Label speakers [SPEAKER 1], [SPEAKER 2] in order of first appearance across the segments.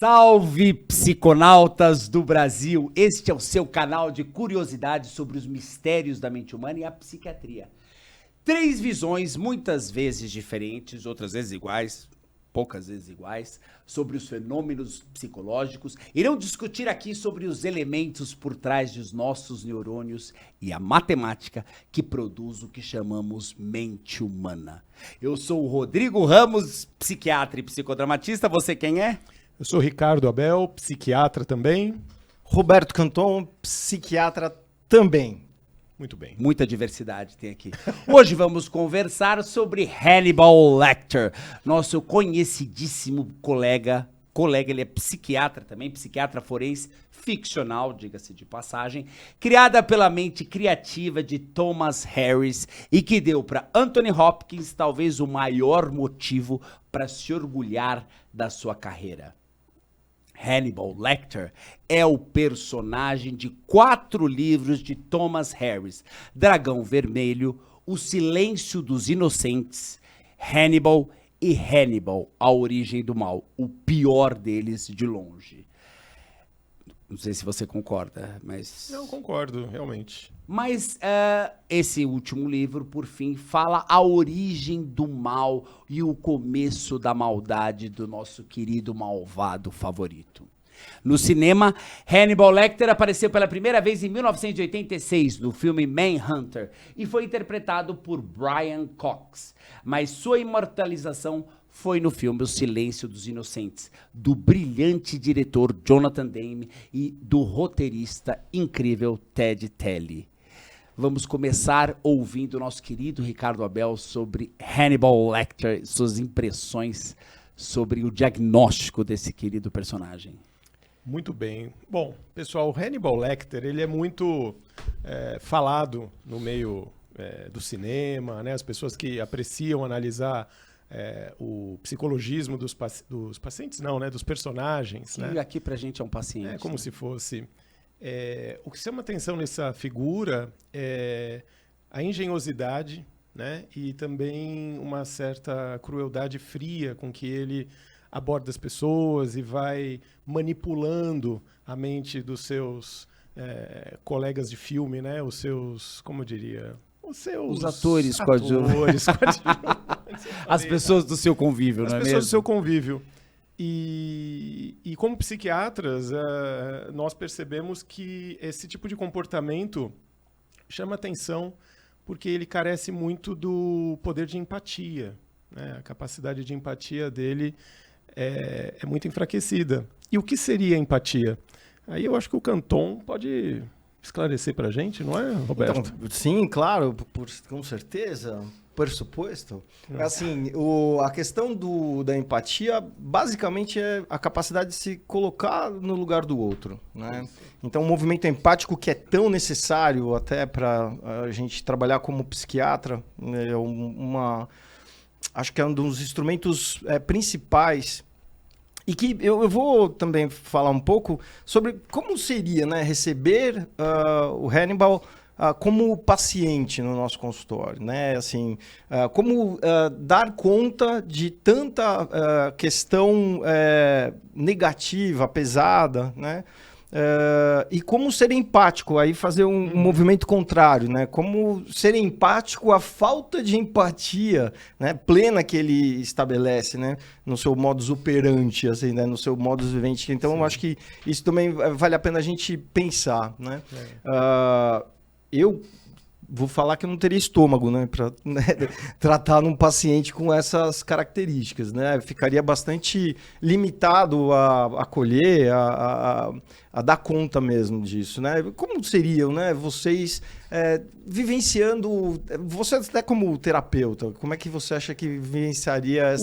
[SPEAKER 1] Salve, psiconautas do Brasil! Este é o seu canal de curiosidades sobre os mistérios da mente humana e a psiquiatria. 3 visões, muitas vezes diferentes, outras vezes iguais, poucas vezes iguais, sobre os fenômenos psicológicos. Irão discutir aqui sobre os elementos por trás dos nossos neurônios e a matemática que produz o que chamamos mente humana. Eu sou o Rodrigo Ramos, psiquiatra e psicodramatista. Você quem é?
[SPEAKER 2] Eu sou Ricardo Abel, psiquiatra também.
[SPEAKER 3] Roberto Canton, psiquiatra também.
[SPEAKER 2] Muito bem.
[SPEAKER 1] Muita diversidade tem aqui. Hoje vamos conversar sobre Hannibal Lecter, nosso conhecidíssimo colega, ele é psiquiatra também, psiquiatra forense, ficcional, diga-se de passagem, criada pela mente criativa de Thomas Harris e que deu para Anthony Hopkins talvez o maior motivo para se orgulhar da sua carreira. Hannibal Lecter é o personagem de 4 livros de Thomas Harris: Dragão Vermelho, O Silêncio dos Inocentes, Hannibal e Hannibal, A Origem do Mal, o pior deles de longe. Não sei se você concorda, mas...
[SPEAKER 2] Eu concordo, realmente.
[SPEAKER 1] Mas esse último livro, por fim, fala a origem do mal e o começo da maldade do nosso querido malvado favorito. No cinema, Hannibal Lecter apareceu pela primeira vez em 1986, no filme Manhunter, e foi interpretado por Brian Cox. Mas sua imortalização foi no filme O Silêncio dos Inocentes, do brilhante diretor Jonathan Demme e do roteirista incrível Ted Telly. Vamos começar ouvindo o nosso querido Ricardo Abel sobre Hannibal Lecter, suas impressões sobre o diagnóstico desse querido personagem.
[SPEAKER 2] Muito bem. Bom, pessoal, o Hannibal Lecter, ele é muito falado no meio do cinema, né? As pessoas que apreciam analisar o psicologismo dos pacientes, não, né? Dos personagens.
[SPEAKER 1] Que
[SPEAKER 2] né?
[SPEAKER 1] aqui pra gente é um paciente.
[SPEAKER 2] É como
[SPEAKER 1] né?
[SPEAKER 2] se fosse... o que chama atenção nessa figura é a engenhosidade, né? E também uma certa crueldade fria com que ele aborda as pessoas e vai manipulando a mente dos seus colegas de filme, né? Os seus, como eu diria... Os
[SPEAKER 1] atores coadjuvantes. As pessoas do seu convívio, não é mesmo?
[SPEAKER 2] As pessoas do seu convívio. E como psiquiatras, nós percebemos que esse tipo de comportamento chama atenção porque ele carece muito do poder de empatia. Né? A capacidade de empatia dele é muito enfraquecida. E o que seria empatia? Aí eu acho que o Canton pode esclarecer para a gente, não é, Roberto?
[SPEAKER 3] Então, sim, claro, com certeza. Pressuposto. Assim, a questão da empatia basicamente é a capacidade de se colocar no lugar do outro, né? Então, o movimento empático que é tão necessário até para a gente trabalhar como psiquiatra, acho que é um dos instrumentos principais. E que eu vou também falar um pouco sobre como seria, né, receber o Hannibal como paciente no nosso consultório, né? Assim, como dar conta de tanta questão negativa, pesada, né? E como ser empático, aí fazer um movimento contrário, né? Como ser empático à falta de empatia, né, plena que ele estabelece, né, no seu modus operandi, assim, né, no seu modus vivendi. Então, eu acho que isso também vale a pena a gente pensar, né? Eu vou falar que eu não teria estômago, né, para tratar num paciente com essas características, né? Ficaria bastante limitado a acolher, a dar conta mesmo disso, né? Como seriam, né, vocês vivenciando, você até como terapeuta, como é que você acha que vivenciaria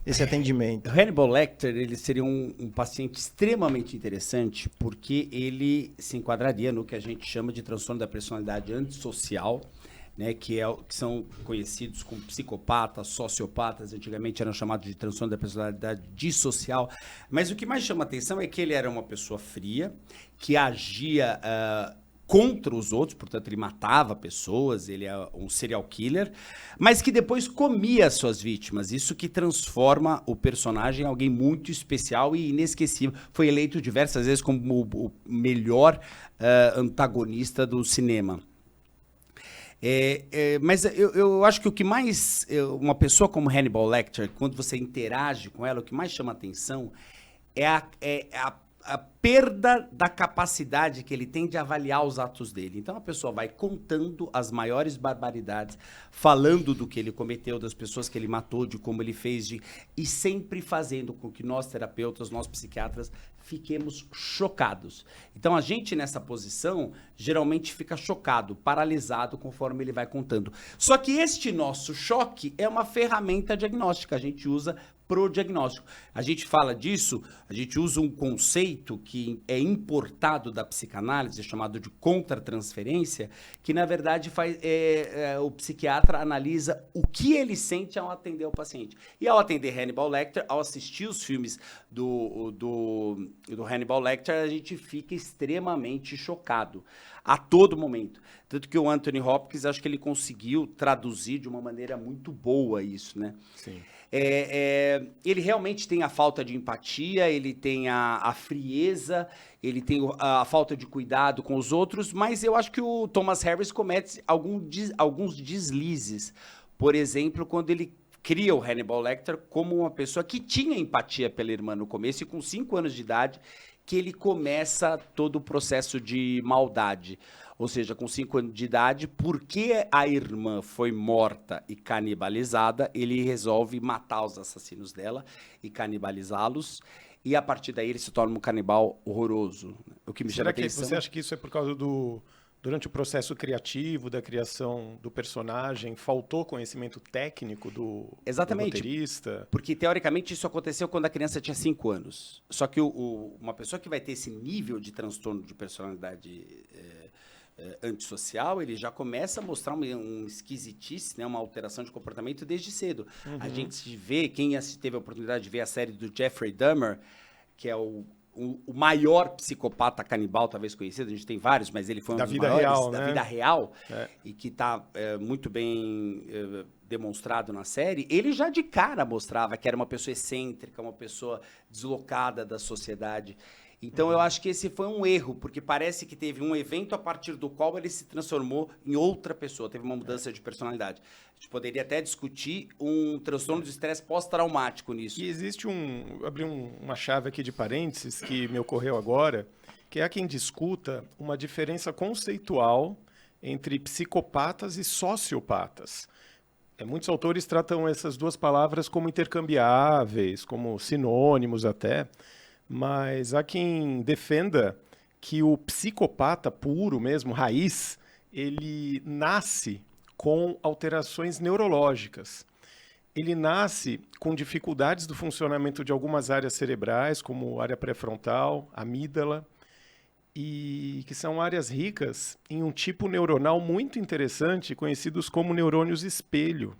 [SPEAKER 3] esse atendimento?
[SPEAKER 1] Hannibal Lecter, ele seria um paciente extremamente interessante porque ele se enquadraria no que a gente chama de transtorno da personalidade antissocial, né, que são conhecidos como psicopatas, sociopatas, antigamente eram chamados de transtorno da personalidade dissocial, mas o que mais chama atenção é que ele era uma pessoa fria, que agia contra os outros, portanto ele matava pessoas, ele é um serial killer, mas que depois comia as suas vítimas. Isso que transforma o personagem em alguém muito especial e inesquecível. Foi eleito diversas vezes como o melhor antagonista do cinema. Mas eu acho que o que mais... uma pessoa como Hannibal Lecter, quando você interage com ela, o que mais chama atenção é a perda da capacidade que ele tem de avaliar os atos dele. Então a pessoa vai contando as maiores barbaridades, falando do que ele cometeu, das pessoas que ele matou, de como ele fez, e sempre fazendo com que nós terapeutas, nós psiquiatras, fiquemos chocados. Então a gente nessa posição geralmente fica chocado, paralisado conforme ele vai contando. Só que este nosso choque é uma ferramenta diagnóstica, a gente usa pro diagnóstico. A gente fala disso, a gente usa um conceito que é importado da psicanálise, chamado de contratransferência, que na verdade o psiquiatra analisa o que ele sente ao atender o paciente. E ao atender Hannibal Lecter, ao assistir os filmes do Hannibal Lecter, a gente fica extremamente chocado a todo momento. Tanto que o Anthony Hopkins, acho que ele conseguiu traduzir de uma maneira muito boa isso, né?
[SPEAKER 2] Sim.
[SPEAKER 1] Ele realmente tem a falta de empatia, ele tem a frieza, ele tem a falta de cuidado com os outros, mas eu acho que o Thomas Harris comete alguns deslizes. Por exemplo, quando ele cria o Hannibal Lecter como uma pessoa que tinha empatia pela irmã no começo, e com 5 anos de idade que ele começa todo o processo de maldade. Ou seja, com 5 anos de idade, porque a irmã foi morta e canibalizada, ele resolve matar os assassinos dela e canibalizá-los. E a partir daí ele se torna um canibal horroroso. O que me chama atenção...
[SPEAKER 2] Você acha que isso é por causa durante o processo criativo da criação do personagem, faltou conhecimento técnico do roteirista?
[SPEAKER 1] Porque, teoricamente, isso aconteceu quando a criança tinha 5 anos. Só que uma pessoa que vai ter esse nível de transtorno de personalidade antissocial, ele já começa a mostrar um esquisitice, né, uma alteração de comportamento desde cedo. Uhum. A gente vê, quem teve a oportunidade de ver a série do Jeffrey Dahmer, que é o maior psicopata canibal, talvez conhecido, a gente tem vários, mas ele foi um dos maiores da vida real, e que está muito bem demonstrado na série. Ele já de cara mostrava que era uma pessoa excêntrica, uma pessoa deslocada da sociedade. Então, eu acho que esse foi um erro, porque parece que teve um evento a partir do qual ele se transformou em outra pessoa, teve uma mudança de personalidade. A gente poderia até discutir um transtorno de estresse pós-traumático nisso.
[SPEAKER 2] E existe abri uma chave aqui de parênteses que me ocorreu agora, que é quem discuta uma diferença conceitual entre psicopatas e sociopatas. Muitos autores tratam essas duas palavras como intercambiáveis, como sinônimos até, mas há quem defenda que o psicopata puro mesmo, raiz, ele nasce com alterações neurológicas. Ele nasce com dificuldades do funcionamento de algumas áreas cerebrais, como área pré-frontal, amígdala, e que são áreas ricas em um tipo neuronal muito interessante, conhecidos como neurônios espelho.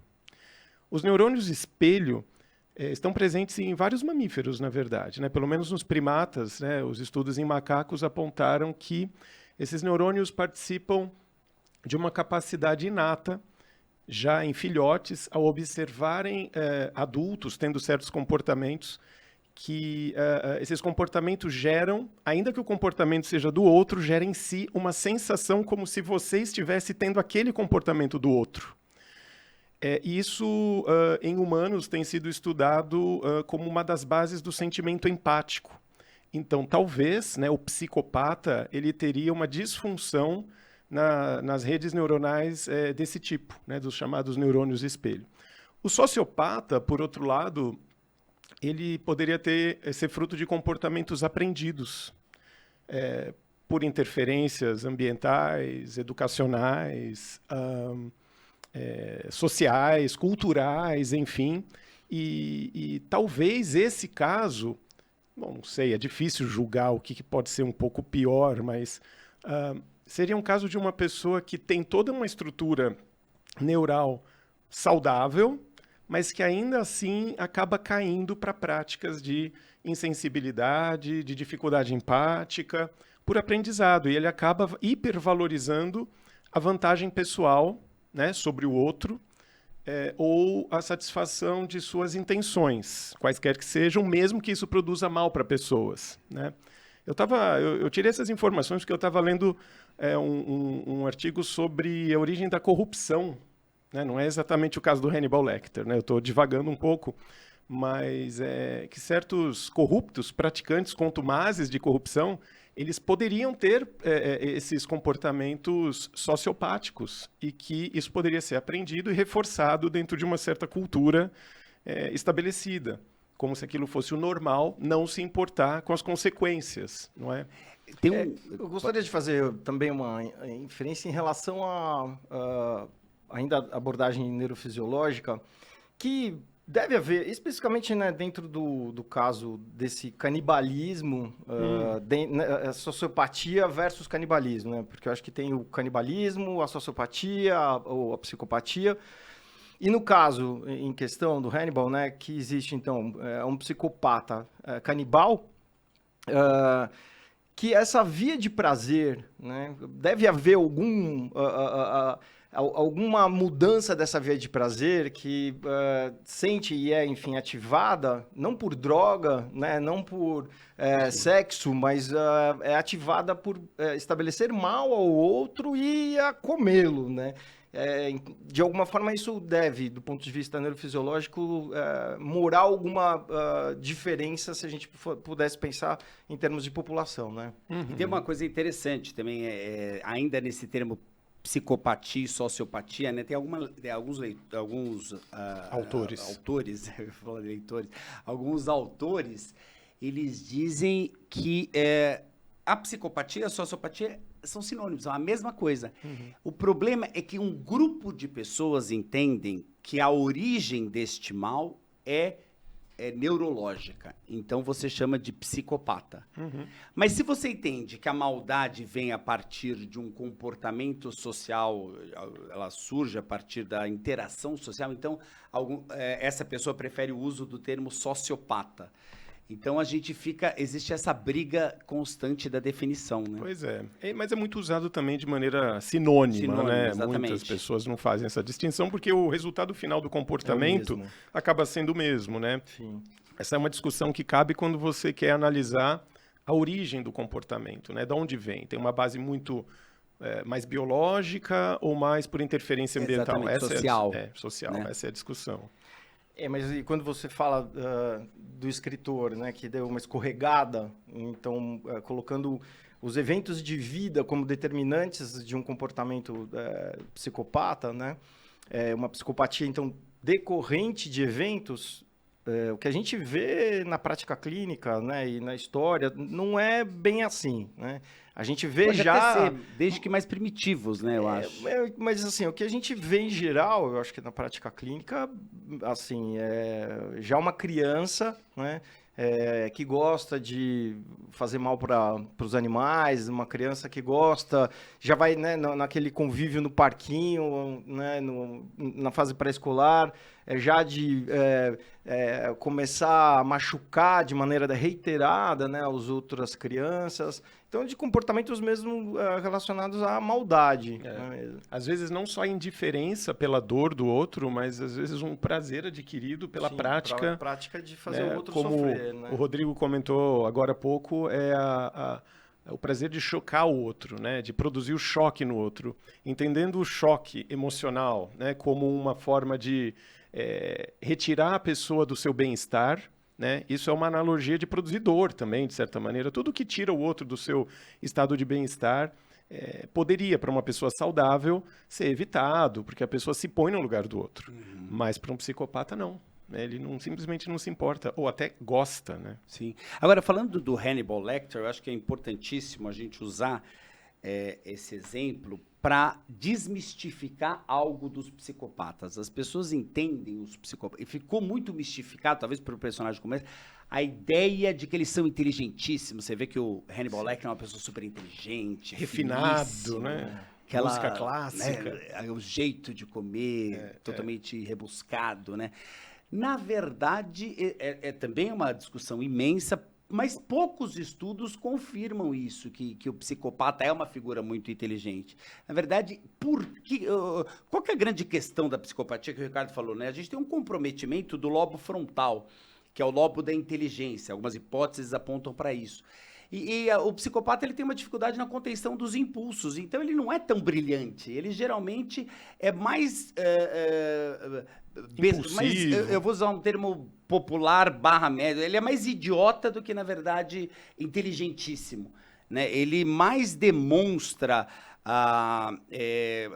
[SPEAKER 2] Os neurônios espelho estão presentes em vários mamíferos, na verdade, né? Pelo menos nos primatas, né? Os estudos em macacos apontaram que esses neurônios participam de uma capacidade inata, já em filhotes, ao observarem adultos tendo certos comportamentos, que esses comportamentos geram, ainda que o comportamento seja do outro, gera em si uma sensação como se você estivesse tendo aquele comportamento do outro. Isso, em humanos, tem sido estudado como uma das bases do sentimento empático. Então, talvez, né, o psicopata ele teria uma disfunção nas redes neuronais desse tipo, né, dos chamados neurônios espelho. O sociopata, por outro lado, ele poderia ser fruto de comportamentos aprendidos por interferências ambientais, educacionais, sociais, culturais, enfim, e talvez esse caso, bom, não sei, é difícil julgar o que pode ser um pouco pior, mas seria um caso de uma pessoa que tem toda uma estrutura neural saudável, mas que ainda assim acaba caindo para práticas de insensibilidade, de dificuldade empática, por aprendizado, e ele acaba hipervalorizando a vantagem pessoal, né, sobre o outro, ou a satisfação de suas intenções, quaisquer que sejam, mesmo que isso produza mal para pessoas, né? Eu tirei essas informações porque eu estava lendo um artigo sobre a origem da corrupção, né? Não é exatamente o caso do Hannibal Lecter, né? Eu estou divagando um pouco, mas que certos corruptos, praticantes contumazes de corrupção, eles poderiam ter esses comportamentos sociopáticos e que isso poderia ser aprendido e reforçado dentro de uma certa cultura estabelecida, como se aquilo fosse o normal, não se importar com as consequências, não é?
[SPEAKER 3] Eu gostaria de fazer também uma inferência em relação a ainda a abordagem neurofisiológica, que deve haver, especificamente, né, dentro do caso desse canibalismo, a sociopatia versus canibalismo, né? Porque eu acho que tem o canibalismo, a sociopatia, ou a psicopatia. E no caso em questão do Hannibal, né, que existe, então, um psicopata canibal, que essa via de prazer, né, deve haver alguma mudança dessa via de prazer que sente e enfim, ativada, não por droga, né, não por sexo, mas é ativada por estabelecer mal ao outro e a comê-lo, né? De alguma forma isso deve, do ponto de vista neurofisiológico, morar alguma diferença se a gente pudesse pensar em termos de população, né?
[SPEAKER 1] E tem uma coisa interessante também, ainda nesse termo psicopatia e sociopatia, né? Tem alguns autores, eu ia falar de leitores, alguns autores, eles dizem que a psicopatia e a sociopatia são sinônimos, são a mesma coisa. O problema é que um grupo de pessoas entendem que a origem deste mal é neurológica. Então, você chama de psicopata. Mas se você entende que a maldade vem a partir de um comportamento social, ela surge a partir da interação social, então, essa pessoa prefere o uso do termo sociopata. Então, existe essa briga constante da definição, né?
[SPEAKER 2] Pois é. Mas é muito usado também de maneira sinônima, né?
[SPEAKER 1] Exatamente.
[SPEAKER 2] Muitas pessoas não fazem essa distinção porque o resultado final do comportamento acaba sendo o mesmo, né?
[SPEAKER 3] Sim.
[SPEAKER 2] Essa é uma discussão que cabe quando você quer analisar a origem do comportamento, né? De onde vem? Tem uma base muito mais biológica ou mais por interferência ambiental?
[SPEAKER 1] Exatamente, social.
[SPEAKER 2] Social, né? Essa é a discussão.
[SPEAKER 3] Mas e quando você fala do escritor, né, que deu uma escorregada, então colocando os eventos de vida como determinantes de um comportamento psicopata, né, uma psicopatia então decorrente de eventos, o que a gente vê na prática clínica, né, e na história não é bem assim, né? A gente vê
[SPEAKER 1] Pode
[SPEAKER 3] já...
[SPEAKER 1] até ser, desde que mais primitivos, né, eu acho.
[SPEAKER 3] Mas, assim, o que a gente vê em geral, eu acho que na prática clínica, assim, já uma criança, né, que gosta de fazer mal para os animais, uma criança que gosta, já vai, né, naquele convívio no parquinho, né, na fase pré-escolar, já de começar a machucar de maneira reiterada, né, as outras crianças. Então, de comportamentos mesmo relacionados à maldade. Né?
[SPEAKER 2] Às vezes não só a indiferença pela dor do outro, mas às vezes um prazer adquirido pela prática.
[SPEAKER 3] A prática de fazer o outro
[SPEAKER 2] como
[SPEAKER 3] sofrer. Né?
[SPEAKER 2] O Rodrigo comentou agora há pouco, o prazer de chocar o outro, né? De produzir o choque no outro. Entendendo o choque emocional, né? Como uma forma de retirar a pessoa do seu bem-estar. Né? Isso é uma analogia de produzir dor também, de certa maneira. Tudo que tira o outro do seu estado de bem-estar poderia, para uma pessoa saudável, ser evitado, porque a pessoa se põe no lugar do outro. Mas para um psicopata, não. Ele simplesmente não se importa, ou até gosta. Né?
[SPEAKER 1] Sim. Agora, falando do Hannibal Lecter, eu acho que é importantíssimo a gente usar esse exemplo para desmistificar algo dos psicopatas. As pessoas entendem os psicopatas, e ficou muito mistificado, talvez por um personagem como esse, a ideia de que eles são inteligentíssimos. Você vê que o Hannibal Lecter é uma pessoa super inteligente,
[SPEAKER 2] refinado, né? Música clássica.
[SPEAKER 1] Né, o jeito de comer, totalmente rebuscado, né? Na verdade, é também uma discussão imensa, mas poucos estudos confirmam isso, que o psicopata é uma figura muito inteligente. Na verdade, qual que é a grande questão da psicopatia que o Ricardo falou, né? A gente tem um comprometimento do lobo frontal, que é o lobo da inteligência. Algumas hipóteses apontam para isso. O psicopata ele tem uma dificuldade na contenção dos impulsos, então ele não é tão brilhante. Ele geralmente é mais... eu vou usar um termo popular /médio. Ele é mais idiota do que, na verdade, inteligentíssimo, né? Ele mais demonstra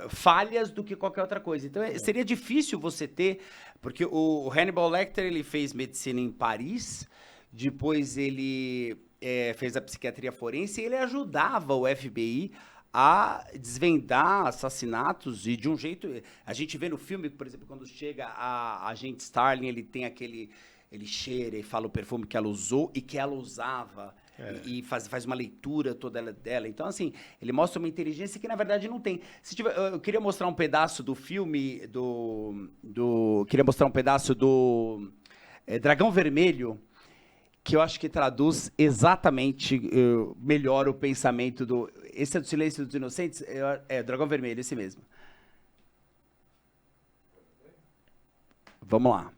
[SPEAKER 1] falhas do que qualquer outra coisa. Então, seria difícil você ter... Porque o Hannibal Lecter ele fez medicina em Paris, depois ele fez a psiquiatria forense e ele ajudava o FBI a desvendar assassinatos e de um jeito... A gente vê no filme, por exemplo, quando chega a agente Starling, ele tem ele cheira e fala o perfume que ela usou e que ela usava e faz uma leitura toda dela. Então, assim, ele mostra uma inteligência que, na verdade, não tem. Eu queria mostrar um pedaço do filme queria mostrar um pedaço do Dragão Vermelho, que eu acho que traduz exatamente melhor o pensamento do... Esse é do Silêncio dos Inocentes? Dragão Vermelho, esse mesmo. Vamos lá.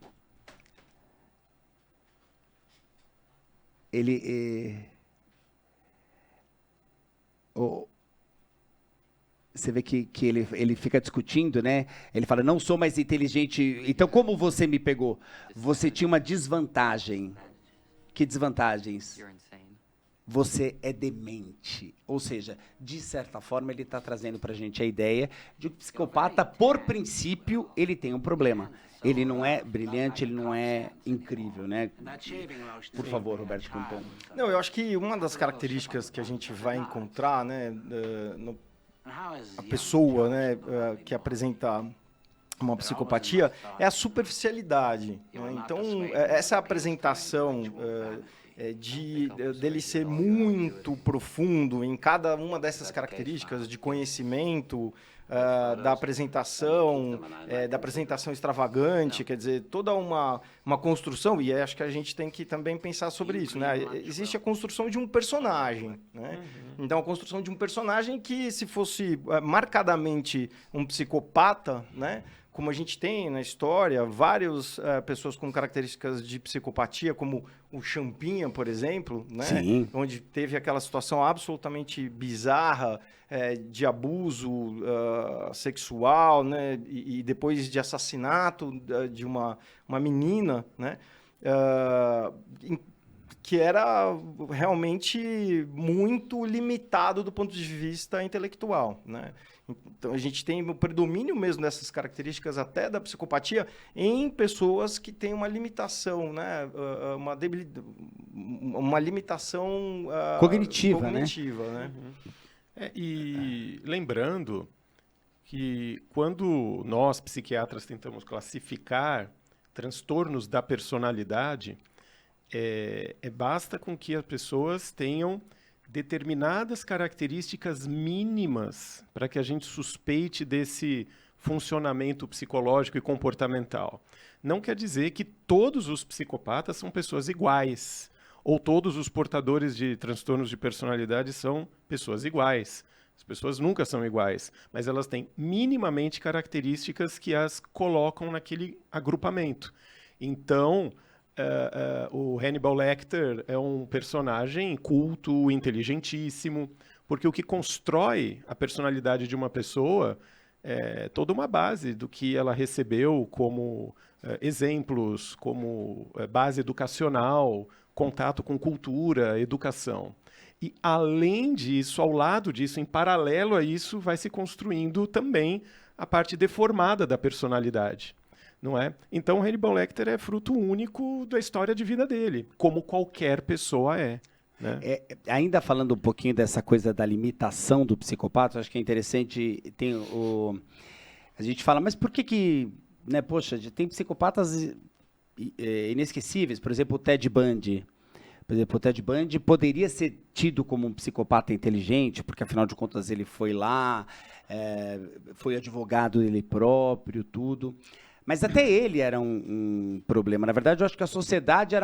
[SPEAKER 1] Você vê que ele fica discutindo, né? Ele fala, não sou mais inteligente. Então, como você me pegou? Você tinha uma desvantagem. Que desvantagens? Você é demente. Ou seja, de certa forma, ele está trazendo para a gente a ideia de que o psicopata, por princípio, ele tem um problema. Ele não é brilhante, ele não é incrível, né? Por favor, Roberto Campon.
[SPEAKER 3] Não, eu acho que uma das características que a gente vai encontrar, né, a pessoa, né, que apresenta uma psicopatia é a superficialidade, né? Então, essa apresentação dele ser muito profundo em cada uma dessas características de conhecimento, da apresentação extravagante, quer dizer, toda uma construção, e acho que a gente tem que também pensar sobre isso, né? Existe a construção de um personagem, né? Então, a construção de um personagem que, se fosse marcadamente um psicopata, né? Como a gente tem na história, várias pessoas com características de psicopatia, como o Champinha, por exemplo, né?
[SPEAKER 1] Sim.
[SPEAKER 3] Onde teve aquela situação absolutamente bizarra de abuso sexual, né? E depois de assassinato de uma menina, né? Que era realmente muito limitado do ponto de vista intelectual, né? Então, a gente tem o predomínio mesmo dessas características até da psicopatia em pessoas que têm uma limitação, né? Uma limitação
[SPEAKER 1] cognitiva,
[SPEAKER 3] né?
[SPEAKER 2] E lembrando que quando nós, psiquiatras, tentamos classificar transtornos da personalidade, basta com que as pessoas tenham determinadas características mínimas para que a gente suspeite desse funcionamento psicológico e comportamental. Não quer dizer que todos os psicopatas são pessoas iguais, ou todos os portadores de transtornos de personalidade são pessoas iguais. As pessoas nunca são iguais, mas elas têm minimamente características que as colocam naquele agrupamento. Então, o Hannibal Lecter é um personagem culto, inteligentíssimo, porque o que constrói a personalidade de uma pessoa é toda uma base do que ela recebeu como exemplos, como base educacional, contato com cultura, educação. E, além disso, ao lado disso, em paralelo a isso, vai se construindo também a parte deformada da personalidade. Não é? Então, Hannibal Lecter é fruto único da história de vida dele, como qualquer pessoa é. Né?
[SPEAKER 1] Ainda falando um pouquinho dessa coisa da limitação do psicopata, acho que é interessante, a gente fala, mas por que né, poxa, tem psicopatas inesquecíveis, por exemplo, o Ted Bundy. Por exemplo, o Ted Bundy poderia ser tido como um psicopata inteligente, porque, afinal de contas, ele foi lá, foi advogado dele próprio, tudo. Mas até ele era um problema. Na verdade, eu acho que a sociedade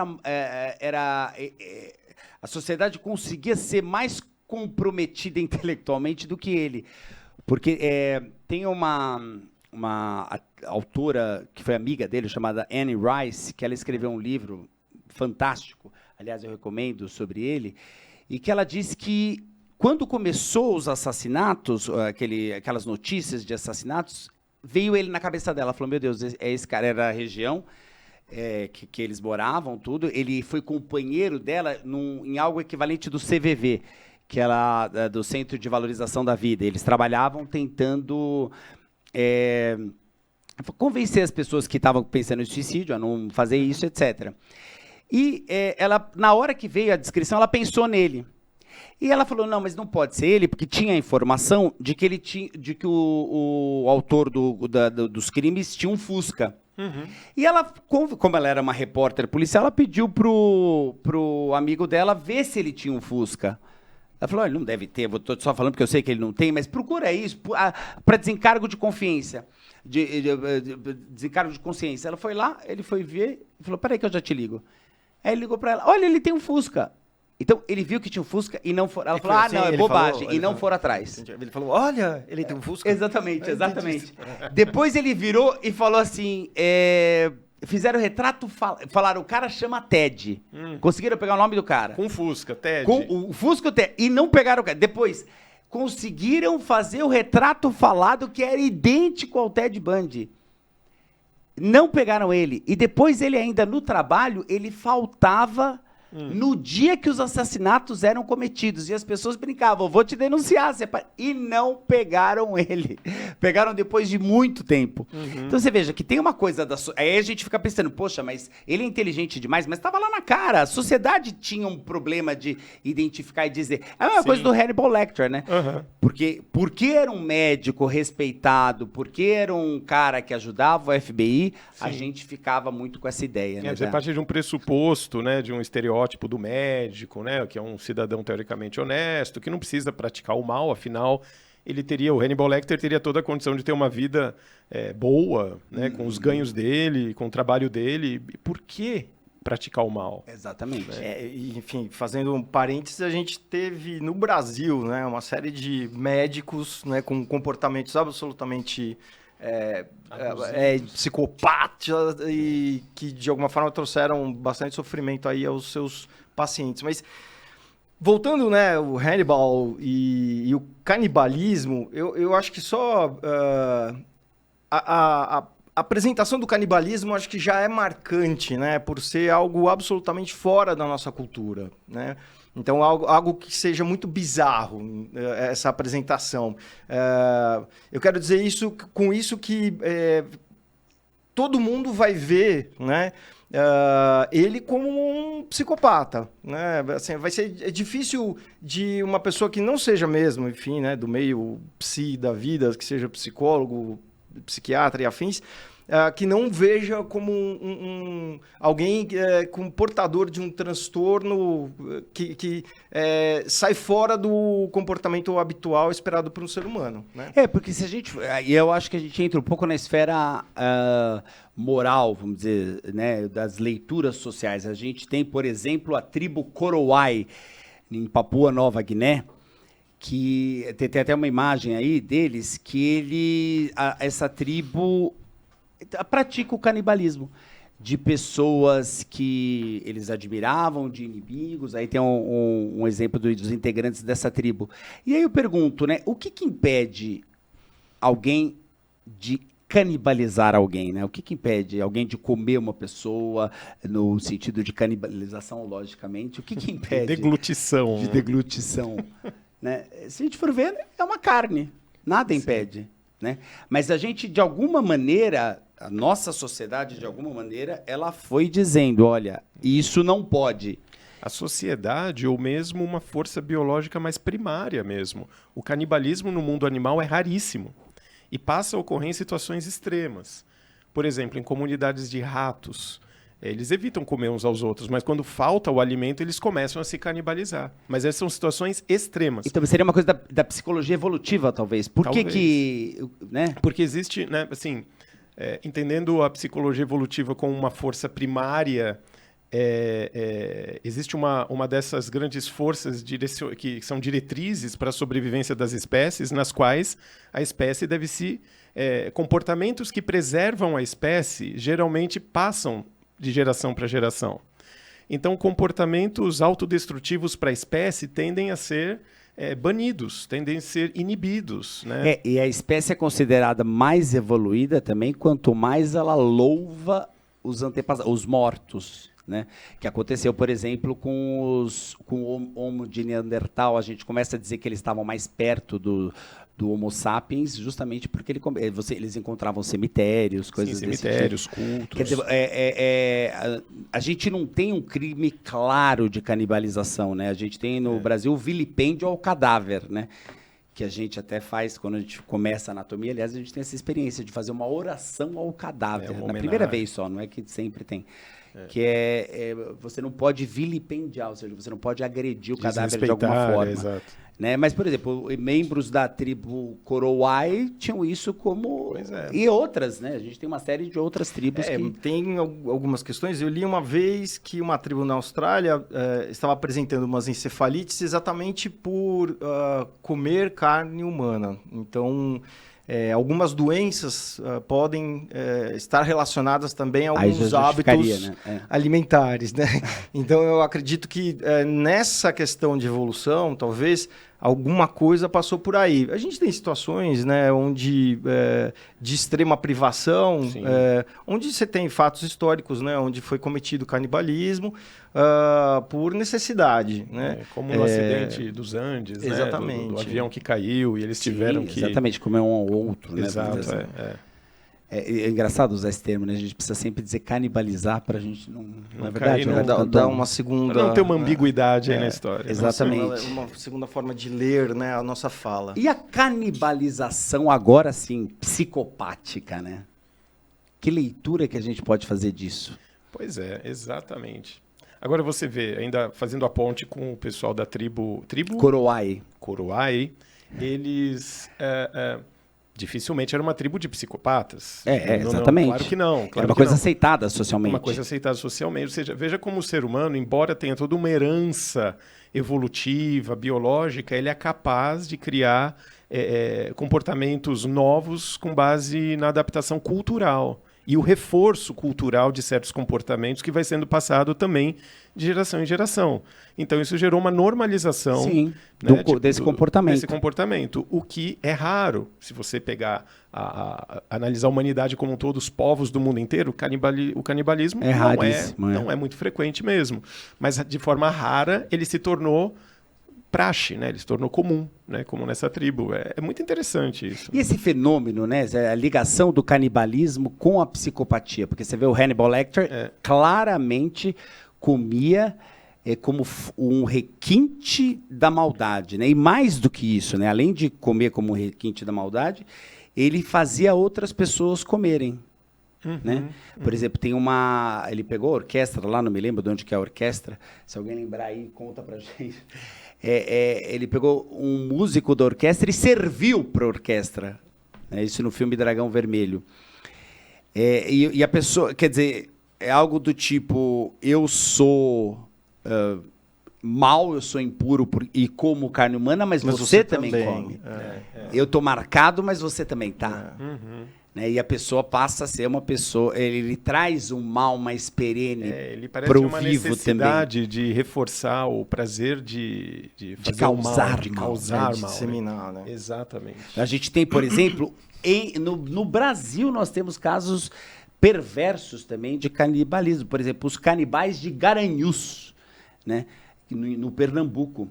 [SPEAKER 1] A sociedade conseguia ser mais comprometida intelectualmente do que ele. Porque tem uma autora que foi amiga dele, chamada Anne Rice, que ela escreveu um livro fantástico, aliás, eu recomendo, sobre ele, e que ela disse que quando começou os assassinatos, aquelas notícias de assassinatos, veio ele na cabeça dela, falou, meu Deus, esse cara era a região que eles moravam, tudo, ele foi companheiro dela em algo equivalente do CVV, que era do Centro de Valorização da Vida. Eles trabalhavam tentando convencer as pessoas que estavam pensando em suicídio a não fazer isso, etc. E ela, na hora que veio a descrição, ela pensou nele. E ela falou, não, mas não pode ser ele, porque tinha a informação de que o autor dos crimes tinha um Fusca. Uhum. E ela, como ela era uma repórter policial, ela pediu pro amigo dela ver se ele tinha um Fusca. Ela falou, ele não deve ter, estou só falando porque eu sei que ele não tem, mas procura isso para desencargo de confiança. Desencargo de consciência. Ela foi lá, ele foi ver e falou, peraí que eu já te ligo. Aí ele ligou para ela, olha, ele tem um Fusca. Então, ele viu que tinha um Fusca e não for. Ela falou,
[SPEAKER 3] assim,
[SPEAKER 1] não, é bobagem, e não foram atrás.
[SPEAKER 3] Ele falou, olha, ele tem um Fusca.
[SPEAKER 1] Exatamente. Depois ele virou e falou assim, fizeram o retrato, falaram, o cara chama Ted. Conseguiram pegar o nome do cara.
[SPEAKER 2] Com o Fusca, Ted.
[SPEAKER 1] Com o Fusca, Ted. E não pegaram o cara. Depois, conseguiram fazer o retrato falado que era idêntico ao Ted Bundy. Não pegaram ele. E depois ele ainda, no trabalho, ele faltava no dia que os assassinatos eram cometidos. E as pessoas brincavam, vou te denunciar. E não pegaram ele. Pegaram depois de muito tempo. Então você veja que tem uma coisa aí a gente fica pensando, poxa, mas ele é inteligente demais, mas estava lá na cara. A sociedade tinha um problema de identificar e dizer. É a mesma coisa do Hannibal Lecter, né? Porque era um médico respeitado, porque era um cara que ajudava o FBI, a gente ficava muito com essa ideia. Né,
[SPEAKER 2] a partir de um pressuposto, né, de um estereótipo do médico, né, que é um cidadão teoricamente honesto, que não precisa praticar o mal, afinal, o Hannibal Lecter teria toda a condição de ter uma vida boa, né, com os ganhos dele, com o trabalho dele. Por que praticar o mal?
[SPEAKER 1] Exatamente.
[SPEAKER 3] Enfim, fazendo um parênteses, a gente teve no Brasil, né, uma série de médicos, né, com comportamentos absolutamente psicopatas e que de alguma forma trouxeram bastante sofrimento aí aos seus pacientes. Mas voltando, né, o Hannibal e o canibalismo, eu acho que só a apresentação do canibalismo acho que já é marcante, né, por ser algo absolutamente fora da nossa cultura, né? Então, algo que seja muito bizarro, essa apresentação. Eu quero dizer com isso que todo mundo vai ver, né, ele como um psicopata. Né? Assim, é difícil de uma pessoa que não seja mesmo, enfim, né, do meio psi da vida, que seja psicólogo, psiquiatra e afins, que não veja como alguém com portador de um transtorno que sai fora do comportamento habitual esperado por um ser humano. Né?
[SPEAKER 1] Porque se a gente... Eu acho que a gente entra um pouco na esfera moral, vamos dizer, né, das leituras sociais. A gente tem, por exemplo, a tribo Korowai, em Papua Nova Guiné, que tem até uma imagem aí deles, que essa tribo pratica o canibalismo de pessoas que eles admiravam, de inimigos. Aí tem um exemplo dos integrantes dessa tribo. E aí eu pergunto, né, o que impede alguém de canibalizar alguém, né? O que impede alguém de comer uma pessoa, no sentido de canibalização, logicamente? O que impede?
[SPEAKER 2] Deglutição.
[SPEAKER 1] De deglutição. Né? Se a gente for ver, é uma carne. Nada impede. Né? Mas a gente, de alguma maneira, a nossa sociedade, de alguma maneira, ela foi dizendo, olha, isso não pode.
[SPEAKER 2] A sociedade, ou mesmo uma força biológica mais primária mesmo. O canibalismo no mundo animal é raríssimo e passa a ocorrer em situações extremas. Por exemplo, em comunidades de ratos, eles evitam comer uns aos outros, mas quando falta o alimento, eles começam a se canibalizar. Mas essas são situações extremas.
[SPEAKER 1] Então seria uma coisa da psicologia evolutiva, talvez. Por que... Né?
[SPEAKER 2] Porque existe, né, assim, entendendo a psicologia evolutiva como uma força primária, existe uma dessas grandes forças que são diretrizes para a sobrevivência das espécies, nas quais a espécie deve se... comportamentos que preservam a espécie geralmente passam de geração para geração. Então, comportamentos autodestrutivos para a espécie tendem a ser banidos, tendem a ser inibidos, né?
[SPEAKER 1] E a espécie é considerada mais evoluída também quanto mais ela louva os antepassados, os mortos, né? Que aconteceu, por exemplo, com o Homo de Neandertal. A gente começa a dizer que eles estavam mais perto do Homo sapiens, justamente porque eles encontravam cemitérios, coisas
[SPEAKER 2] Sim,
[SPEAKER 1] desse
[SPEAKER 2] cemitérios,
[SPEAKER 1] tipo.
[SPEAKER 2] cultos.
[SPEAKER 1] Quer dizer, a gente não tem um crime claro de canibalização, né? A gente tem no Brasil o vilipêndio ao cadáver, né? Que a gente até faz quando a gente começa a anatomia. Aliás, a gente tem essa experiência de fazer uma oração ao cadáver.
[SPEAKER 2] Uma
[SPEAKER 1] na primeira
[SPEAKER 2] homenagem.
[SPEAKER 1] vez só, não é que sempre tem. Que você não pode vilipendiar, ou seja, você não pode agredir o cadáver de alguma
[SPEAKER 2] Desrespeitar,
[SPEAKER 1] forma.
[SPEAKER 2] exato.
[SPEAKER 1] Né? Mas, por exemplo, membros da tribo Korowai tinham isso como...
[SPEAKER 2] Pois é.
[SPEAKER 1] E outras, né? A gente tem uma série de outras tribos que...
[SPEAKER 3] Tem algumas questões. Eu li uma vez que uma tribo na Austrália estava apresentando umas encefalites exatamente por comer carne humana. Então, algumas doenças podem estar relacionadas também a alguns hábitos alimentares, né? Então, eu acredito que nessa questão de evolução, talvez alguma coisa passou por aí. A gente tem situações, né, onde de extrema privação, onde você tem fatos históricos, né, onde foi cometido canibalismo por necessidade, né?
[SPEAKER 2] Como no acidente dos Andes,
[SPEAKER 3] exatamente.
[SPEAKER 2] Né? Do avião que caiu e eles tiveram que...
[SPEAKER 1] Exatamente, como é um ao outro, né?
[SPEAKER 2] Exato,
[SPEAKER 1] É engraçado usar esse termo, né? A gente precisa sempre dizer canibalizar para a gente não é verdade,
[SPEAKER 2] cair
[SPEAKER 1] né?
[SPEAKER 3] Dá uma segunda...
[SPEAKER 2] Pra não ter uma ambiguidade aí na história.
[SPEAKER 1] Exatamente.
[SPEAKER 3] Uma segunda forma de ler, né, a nossa fala.
[SPEAKER 1] E a canibalização agora sim, psicopática, né? Que leitura que a gente pode fazer disso?
[SPEAKER 2] Pois é, exatamente. Agora você vê, ainda fazendo a ponte com o pessoal da tribo Korowai, eles... dificilmente era uma tribo de psicopatas.
[SPEAKER 1] Exatamente.
[SPEAKER 2] Claro que não.
[SPEAKER 1] Era uma coisa aceitada socialmente.
[SPEAKER 2] Uma coisa aceitada socialmente. Ou seja, veja como o ser humano, embora tenha toda uma herança evolutiva, biológica, ele é capaz de criar comportamentos novos com base na adaptação cultural e o reforço cultural de certos comportamentos que vai sendo passado também de geração em geração. Então, isso gerou uma normalização
[SPEAKER 1] desse
[SPEAKER 2] comportamento, o que é raro. Se você pegar, analisar a humanidade como um todo, os povos do mundo inteiro, o canibalismo não é muito frequente mesmo. Mas, de forma rara, ele se tornou praxe, né? Ele se tornou comum, né? Como nessa tribo. É muito interessante isso.
[SPEAKER 1] E esse fenômeno, né? A ligação do canibalismo com a psicopatia. Porque você vê o Hannibal Lecter claramente comia como um requinte da maldade, né? E mais do que isso, né? Além de comer como um requinte da maldade, ele fazia outras pessoas comerem. Né? Por exemplo, ele pegou a orquestra lá, não me lembro de onde que é a orquestra. Se alguém lembrar aí, conta pra gente. Ele pegou um músico da orquestra e serviu para a orquestra. Isso no filme Dragão Vermelho. E a pessoa, quer dizer, é algo do tipo, eu sou mal, eu sou impuro e como carne humana, mas você também come. Eu estou marcado, mas você também está. Né? E a pessoa passa a ser uma pessoa... Ele traz um mal mais perene
[SPEAKER 2] ele parece uma necessidade também de reforçar o prazer de fazer
[SPEAKER 1] causar
[SPEAKER 2] mal, de causar mal.
[SPEAKER 3] Disseminar, né?
[SPEAKER 2] Exatamente.
[SPEAKER 1] A gente tem, por exemplo, no Brasil nós temos casos perversos também de canibalismo. Por exemplo, os canibais de Garanhuns, né? No Pernambuco.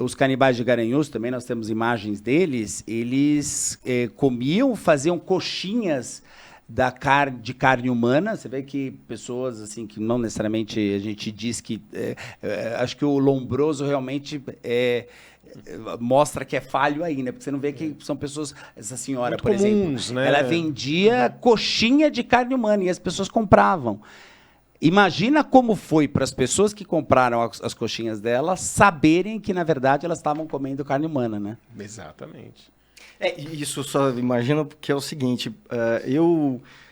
[SPEAKER 1] Os canibais de Garanhuns, também nós temos imagens deles, eles faziam coxinhas de carne humana. Você vê que pessoas assim que não necessariamente a gente diz que... acho que o Lombroso realmente mostra que é falho aí, né? Porque você não vê que são pessoas... Essa senhora,
[SPEAKER 2] muito
[SPEAKER 1] por
[SPEAKER 2] comuns,
[SPEAKER 1] exemplo,
[SPEAKER 2] né?
[SPEAKER 1] Ela vendia coxinha de carne humana e as pessoas compravam. Imagina como foi para as pessoas que compraram as coxinhas dela saberem que, na verdade, elas estavam comendo carne humana, né?
[SPEAKER 2] Exatamente.
[SPEAKER 3] Isso só imagino porque é o seguinte,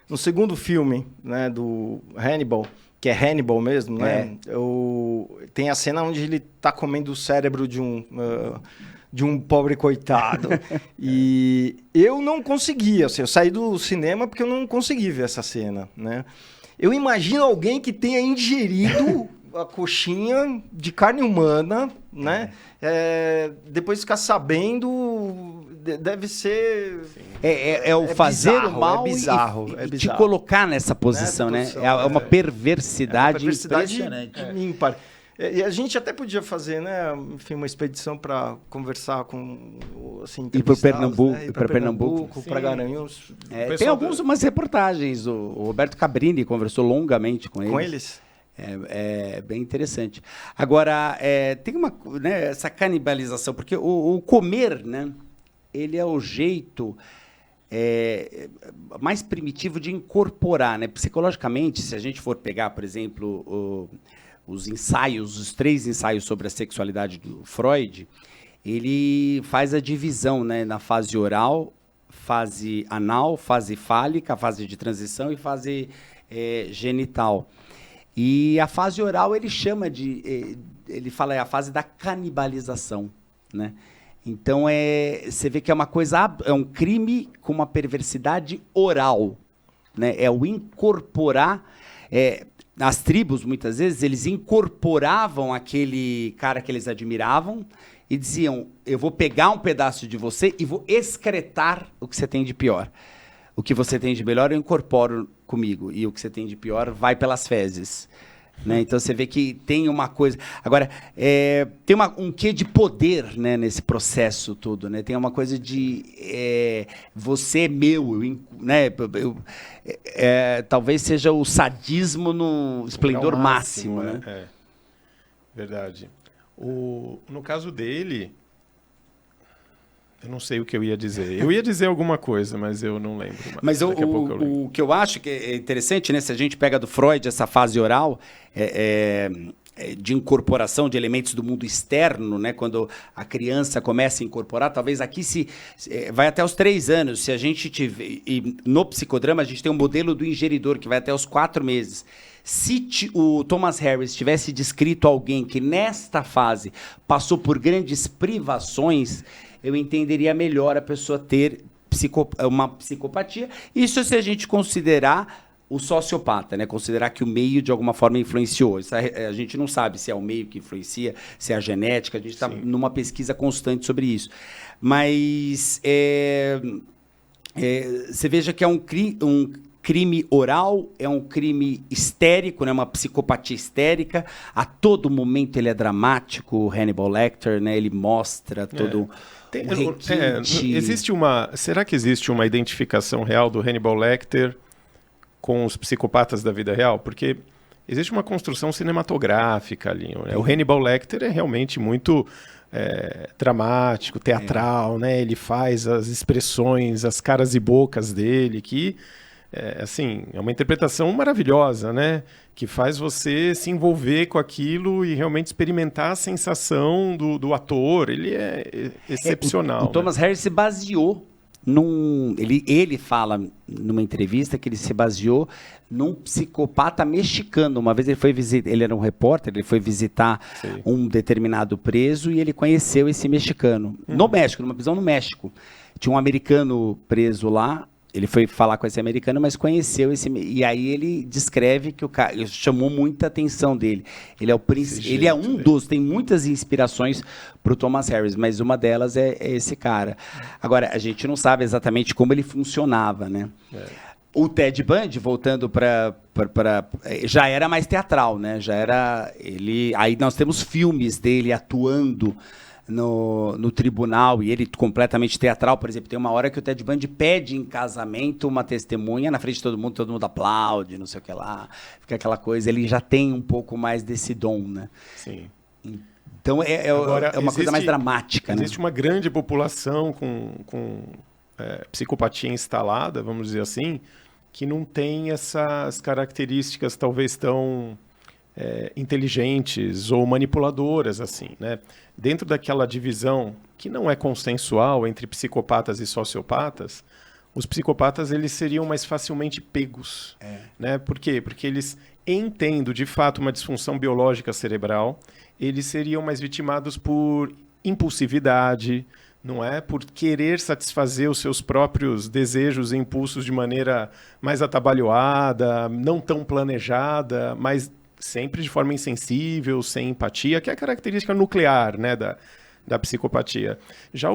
[SPEAKER 3] no segundo filme, né, do Hannibal, que é Hannibal mesmo, né? Tem a cena onde ele tá comendo o cérebro de um pobre coitado. E eu não consegui, assim, eu saí do cinema porque eu não consegui ver essa cena, né? Eu imagino alguém que tenha ingerido a coxinha de carne humana, né? Depois ficar sabendo, deve ser...
[SPEAKER 1] É o fazer
[SPEAKER 3] bizarro,
[SPEAKER 1] o mal e te colocar nessa posição, né? É uma perversidade impressionante.
[SPEAKER 3] Ímpar. E a gente até podia fazer, né, enfim, uma expedição para conversar com, assim,
[SPEAKER 1] ir para Pernambuco,
[SPEAKER 3] né? Ir para Pernambuco, para Garanhuns.
[SPEAKER 1] Tem umas reportagens, o Roberto Cabrini conversou longamente com eles.
[SPEAKER 3] Com eles?
[SPEAKER 1] É bem interessante. Agora, tem essa canibalização, porque o comer, né, ele é o jeito mais primitivo de incorporar, né? Psicologicamente, se a gente for pegar, por exemplo, os 3 ensaios sobre a sexualidade do Freud, ele faz a divisão, né, na fase oral, fase anal, fase fálica, fase de transição e fase genital. E a fase oral ele chama ele fala a fase da canibalização, né? Então você vê que é uma coisa, é um crime com uma perversidade oral, né? É o incorporar. As tribos, muitas vezes, eles incorporavam aquele cara que eles admiravam e diziam, eu vou pegar um pedaço de você e vou excretar o que você tem de pior. O que você tem de melhor eu incorporo comigo e o que você tem de pior vai pelas fezes. Né? Então você vê que tem uma coisa... Agora, tem um quê de poder, né, nesse processo todo. Né? Tem uma coisa de você é meu, né? Talvez seja o sadismo no esplendor máximo. Né?
[SPEAKER 2] Verdade. No caso dele, eu não sei o que eu ia dizer. Eu ia dizer alguma coisa, mas eu não lembro.
[SPEAKER 1] Mas o que eu acho que é interessante, né? Se a gente pega do Freud essa fase oral de incorporação de elementos do mundo externo, né? Quando a criança começa a incorporar, talvez aqui vai até os 3 anos. Se a gente tiver, e no psicodrama a gente tem um modelo do ingeridor que vai até os 4 meses. Se o Thomas Harris tivesse descrito alguém que nesta fase passou por grandes privações, eu entenderia melhor a pessoa ter uma psicopatia. Isso se a gente considerar o sociopata, né? Considerar que o meio, de alguma forma, influenciou. Isso a gente não sabe se é o meio que influencia, se é a genética. A gente está numa pesquisa constante sobre isso. Mas você veja que é um crime oral, é um crime histérico, né? Uma psicopatia histérica. A todo momento ele é dramático, o Hannibal Lecter, né? Ele mostra todo...
[SPEAKER 2] Será que existe uma identificação real do Hannibal Lecter com os psicopatas da vida real? Porque existe uma construção cinematográfica ali. Né? O Hannibal Lecter é realmente muito dramático, teatral, né? Ele faz as expressões, as caras e bocas dele, que é uma interpretação maravilhosa, né? Que faz você se envolver com aquilo e realmente experimentar a sensação do ator. Ele é excepcional.
[SPEAKER 1] O Thomas Harris se baseou ele fala numa entrevista que ele se baseou num psicopata mexicano. Uma vez ele era um repórter, ele foi visitar um determinado preso e ele conheceu esse mexicano. No México, numa prisão no México. Tinha um americano preso lá. Ele foi falar com esse americano, mas conheceu esse... E aí ele descreve que o cara... Chamou muita atenção dele. Ele é o príncipe... Ele é um dos... Tem muitas inspirações para o Thomas Harris, mas uma delas é esse cara. Agora, a gente não sabe exatamente como ele funcionava, né? O Ted Bundy, voltando para... Já era mais teatral, né? Já era... Aí nós temos filmes dele atuando... No tribunal, e ele completamente teatral. Por exemplo, tem uma hora que o Ted Bundy pede em casamento uma testemunha na frente de todo mundo aplaude, não sei o que lá, fica aquela coisa. Ele já tem um pouco mais desse dom, né?
[SPEAKER 2] Sim.
[SPEAKER 1] Então é uma coisa mais dramática.
[SPEAKER 2] Existe uma grande população com psicopatia instalada, vamos dizer assim, que não tem essas características talvez tão inteligentes ou manipuladoras, assim, né? Dentro daquela divisão que não é consensual entre psicopatas e sociopatas, os psicopatas eles seriam mais facilmente pegos, né? Por quê? Porque eles tendo, de fato, uma disfunção biológica cerebral, eles seriam mais vitimados por impulsividade, não é? Por querer satisfazer os seus próprios desejos e impulsos de maneira mais atabalhoada, não tão planejada, mas sempre de forma insensível, sem empatia, que é a característica nuclear, né, da psicopatia. Já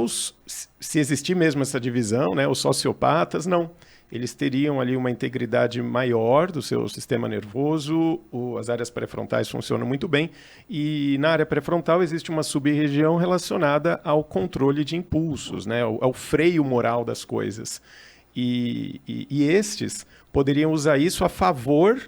[SPEAKER 2] se existir mesmo essa divisão, né, os sociopatas, não. Eles teriam ali uma integridade maior do seu sistema nervoso, as áreas pré-frontais funcionam muito bem, e na área pré-frontal existe uma sub-região relacionada ao controle de impulsos, né, ao freio moral das coisas. E estes poderiam usar isso a favor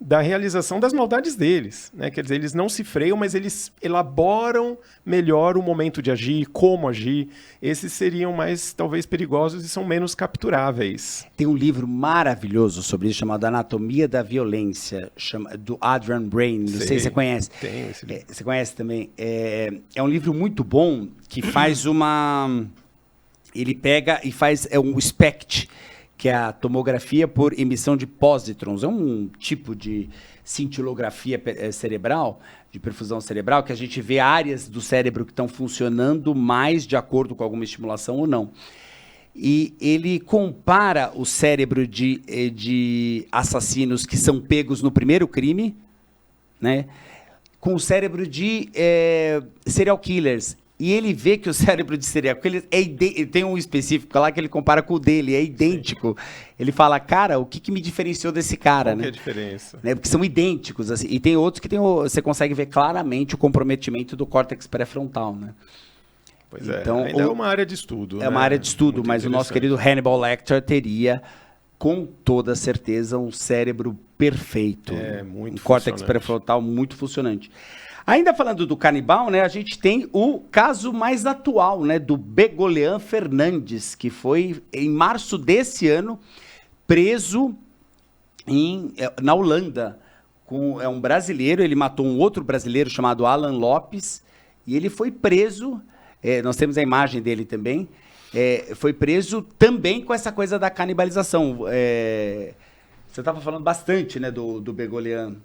[SPEAKER 2] da realização das maldades deles, né? Quer dizer, eles não se freiam, mas eles elaboram melhor o momento de agir, como agir. Esses seriam mais, talvez, perigosos e são menos capturáveis.
[SPEAKER 1] Tem um livro maravilhoso sobre isso, chamado Anatomia da Violência, do Adrian Brain, não sei se você conhece.
[SPEAKER 2] Tenho esse livro.
[SPEAKER 1] Você conhece também. É um livro muito bom que faz uma... Ele pega e faz um SPECT, que é a tomografia por emissão de pósitrons. É um tipo de cintilografia cerebral, de perfusão cerebral, que a gente vê áreas do cérebro que estão funcionando mais de acordo com alguma estimulação ou não. E ele compara o cérebro de assassinos que são pegos no primeiro crime, né, com o cérebro de serial killers. E ele vê que o cérebro de serial killer tem um específico lá que ele compara com o dele, é idêntico. Ele fala, cara, o que me diferenciou desse cara?
[SPEAKER 2] Qual
[SPEAKER 1] né?
[SPEAKER 2] que é a diferença?
[SPEAKER 1] Né? Porque são idênticos. Assim. E tem outros que você consegue ver claramente o comprometimento do córtex pré-frontal. Né?
[SPEAKER 2] Pois
[SPEAKER 1] então,
[SPEAKER 2] ainda é uma área de estudo.
[SPEAKER 1] É uma área de estudo,
[SPEAKER 2] muito
[SPEAKER 1] mas o nosso querido Hannibal Lecter teria, com toda certeza, um cérebro perfeito.
[SPEAKER 2] Muito
[SPEAKER 1] um córtex pré-frontal muito funcionante. Ainda falando do canibal, né, a gente tem o caso mais atual, né, do Begolian Fernandes, que foi, em março desse ano, preso na Holanda. É um brasileiro, ele matou um outro brasileiro chamado Alan Lopes, e ele foi preso, nós temos a imagem dele também, foi preso também com essa coisa da canibalização. Você estava falando bastante, né, do Begolian.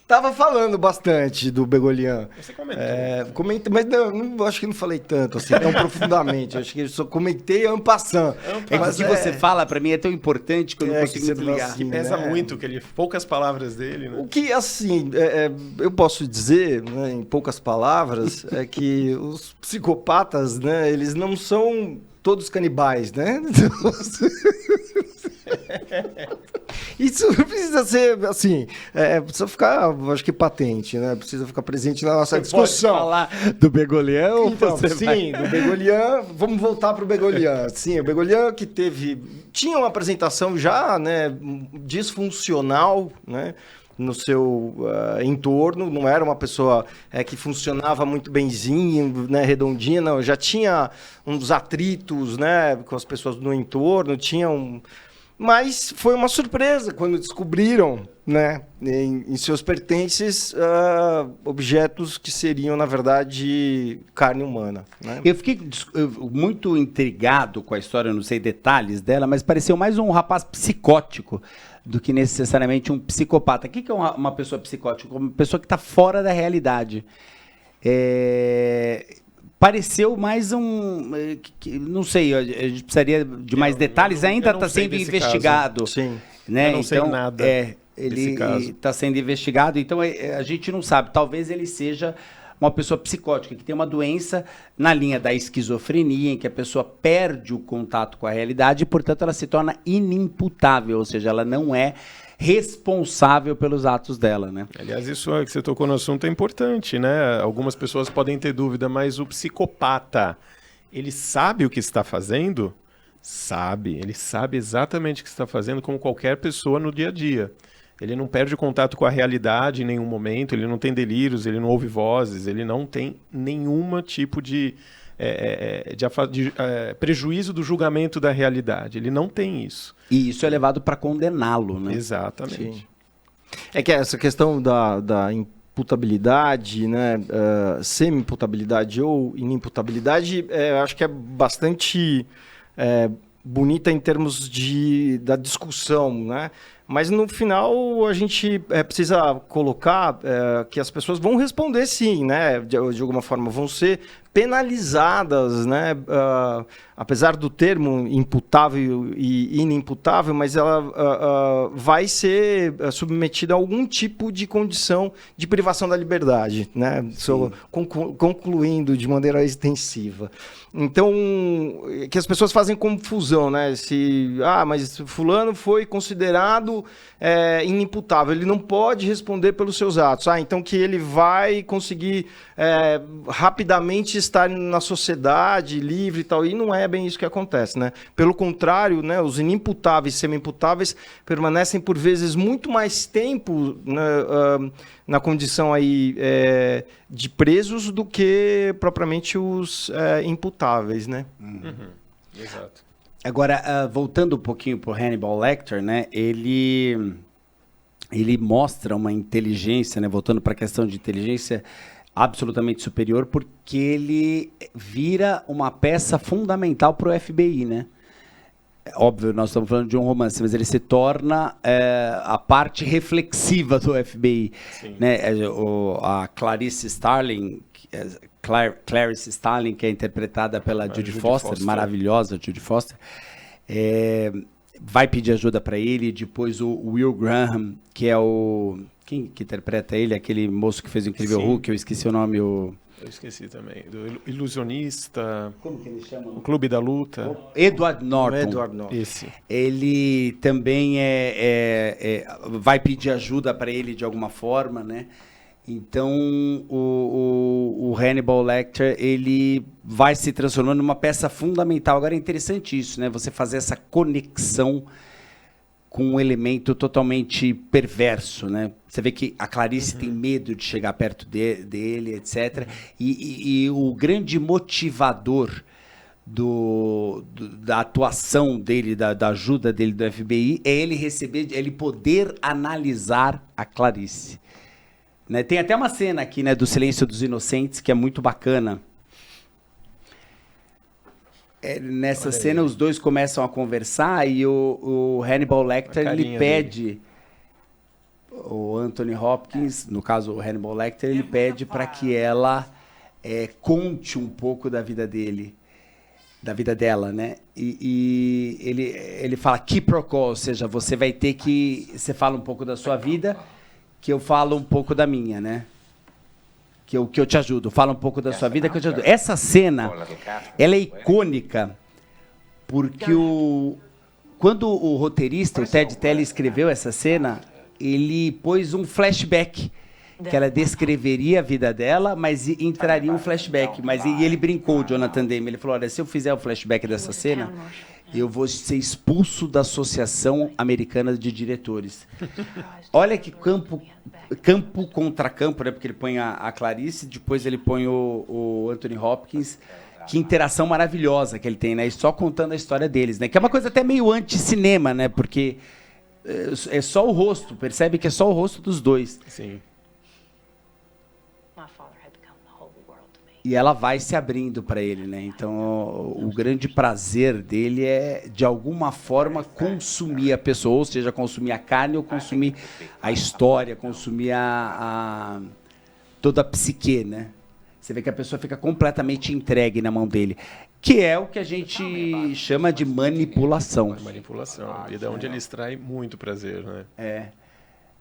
[SPEAKER 3] Tava falando bastante do Begolian.
[SPEAKER 2] Você comentou.
[SPEAKER 3] Comentei, mas não, acho que não falei tanto, assim, tão profundamente. Acho que eu só comentei en passant.
[SPEAKER 1] Mas que você fala, pra mim, é tão importante que eu não consigo me desligar.
[SPEAKER 2] Assim, pesa muito, poucas palavras dele, né?
[SPEAKER 3] O que, assim, eu posso dizer, né, em poucas palavras, é que os psicopatas, né, eles não são todos canibais, né? Isso precisa ser, assim, precisa ficar, acho que patente, né? Precisa ficar presente na nossa discussão.
[SPEAKER 1] Pode falar do Begolian?
[SPEAKER 3] Então, do Begolian, vamos voltar para o Begolian. Sim, o Begolian que tinha uma apresentação já, né, disfuncional, né, no seu entorno, não era uma pessoa que funcionava muito benzinho, né, redondinha, não, já tinha uns atritos, né, com as pessoas no entorno, mas foi uma surpresa quando descobriram, né, em seus pertences, objetos que seriam, na verdade, carne humana. Né?
[SPEAKER 1] Eu fiquei muito intrigado com a história, não sei detalhes dela, mas pareceu mais um rapaz psicótico do que necessariamente um psicopata. O que é uma pessoa psicótica? Uma pessoa que está fora da realidade. Pareceu mais não sei, a gente precisaria de mais detalhes, ainda está sendo investigado.
[SPEAKER 3] Sim.
[SPEAKER 1] Né?
[SPEAKER 2] Eu não sei nada
[SPEAKER 1] ele está sendo investigado, então a gente não sabe. Talvez ele seja uma pessoa psicótica, que tem uma doença na linha da esquizofrenia, em que a pessoa perde o contato com a realidade e, portanto, ela se torna inimputável, ou seja, ela não é responsável pelos atos dela, né?
[SPEAKER 2] Aliás, isso que você tocou no assunto é importante, né? Algumas pessoas podem ter dúvida, mas o psicopata, ele sabe o que está fazendo? Sabe, ele sabe exatamente o que está fazendo, como qualquer pessoa no dia a dia. Ele não perde o contato com a realidade em nenhum momento, ele não tem delírios, ele não ouve vozes, ele não tem nenhum tipo de prejuízo do julgamento da realidade. Ele não tem isso.
[SPEAKER 1] E isso é levado para condená-lo, né?
[SPEAKER 2] Exatamente.
[SPEAKER 3] Sim. É que essa questão da imputabilidade, né, semi-imputabilidade ou inimputabilidade, acho que é bastante bonita em termos da discussão, né? Mas no final a gente precisa colocar que as pessoas vão responder sim, né? De alguma forma, vão ser penalizadas, né? Apesar do termo imputável e inimputável, mas ela vai ser submetida a algum tipo de condição de privação da liberdade, né? Concluindo de maneira extensiva. Então, que as pessoas fazem confusão, né? Mas fulano foi considerado inimputável, ele não pode responder pelos seus atos. Então que ele vai conseguir rapidamente estar na sociedade livre e tal, e não é bem isso que acontece, né? Pelo contrário, né, os inimputáveis e semi-imputáveis permanecem por vezes muito mais tempo, né, na condição aí, de presos do que propriamente os imputáveis, né?
[SPEAKER 2] Exato.
[SPEAKER 1] Agora, voltando um pouquinho para o Hannibal Lecter, né, ele mostra uma inteligência, né, voltando para a questão de inteligência, absolutamente superior, porque ele vira uma peça fundamental para o FBI, né? Óbvio, nós estamos falando de um romance, mas ele se torna a parte reflexiva do FBI. Né? A Clarice Starling, Clarice Starling, que é interpretada pela Judy Foster, maravilhosa Judy Foster, vai pedir ajuda para ele. Depois o Will Graham, que é quem que interpreta ele? Aquele moço que fez o Incrível Hulk, eu esqueci o nome. Eu
[SPEAKER 2] esqueci também. Do Ilusionista.
[SPEAKER 1] Como que ele chama?
[SPEAKER 2] O Clube da Luta.
[SPEAKER 1] Edward Norton.
[SPEAKER 3] Edward Norton.
[SPEAKER 2] Esse.
[SPEAKER 1] Ele também vai pedir ajuda para ele de alguma forma, né? Então, o Hannibal Lecter, ele vai se transformando numa peça fundamental. Agora, é interessante isso, né? Você fazer essa conexão com um elemento totalmente perverso, né? Você vê que a Clarice tem medo de chegar perto dele, etc. E o grande motivador da atuação dele, da ajuda dele do FBI, é ele poder analisar a Clarice. Né? Tem até uma cena aqui, né, do Silêncio dos Inocentes, que é muito bacana. Nessa cena, os dois começam a conversar e o Hannibal Lecter, ele pede... O Anthony Hopkins, no caso o Hannibal Lecter, ele pede para que ela conte um pouco da vida dela, né? E ele fala quiproquo, ou seja, você vai ter que... Você fala um pouco da sua vida, que eu falo um pouco da minha, né? Que eu te ajudo. Fala um pouco da sua vida, que eu te ajudo. Essa cena, ela é icônica, porque quando o roteirista, o Ted Telly, escreveu essa cena, ele pôs um flashback, que ela descreveria a vida dela, mas entraria um flashback. E ele brincou, o Jonathan Demme, ele falou, olha, se eu fizer o flashback dessa cena, eu vou ser expulso da Associação Americana de Diretores. Olha que campo contra campo, né? Porque ele põe a Clarice, depois ele põe o Anthony Hopkins. Que interação maravilhosa que ele tem, né? E só contando a história deles, né? Que é uma coisa até meio anti-cinema, né? Porque é só o rosto, percebe que é só o rosto dos dois.
[SPEAKER 2] Sim.
[SPEAKER 1] E ela vai se abrindo para ele, né? Então, o grande prazer dele é, de alguma forma, consumir a pessoa, ou seja, consumir a carne ou consumir a história, consumir toda a psique, né? Você vê que a pessoa fica completamente entregue na mão dele, que é o que a gente chama de manipulação.
[SPEAKER 2] Manipulação, e da onde ele extrai muito prazer, né?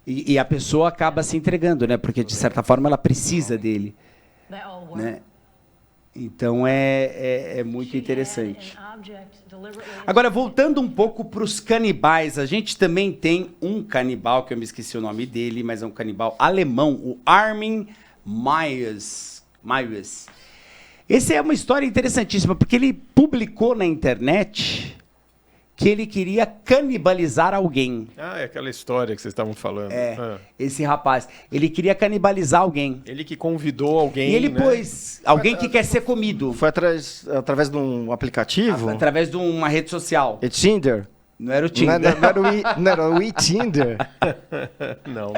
[SPEAKER 1] E a pessoa acaba se entregando, né? Porque, de certa forma, ela precisa dele, né? Então é muito interessante. Agora, voltando um pouco para os canibais, a gente também tem um canibal, que eu me esqueci o nome dele, mas é um canibal alemão, o Armin Meiwes. Essa é uma história interessantíssima, porque ele publicou na internet que ele queria canibalizar alguém.
[SPEAKER 2] É aquela história que vocês estavam falando.
[SPEAKER 1] Esse rapaz, ele queria canibalizar alguém.
[SPEAKER 2] Ele que convidou alguém,
[SPEAKER 1] e ele
[SPEAKER 2] né?
[SPEAKER 1] pôs alguém que quer ser comido.
[SPEAKER 3] Foi através de um aplicativo?
[SPEAKER 1] Através de uma rede social.
[SPEAKER 3] É Tinder?
[SPEAKER 1] Não era o Tinder.
[SPEAKER 3] Não era o Tinder?
[SPEAKER 2] Não.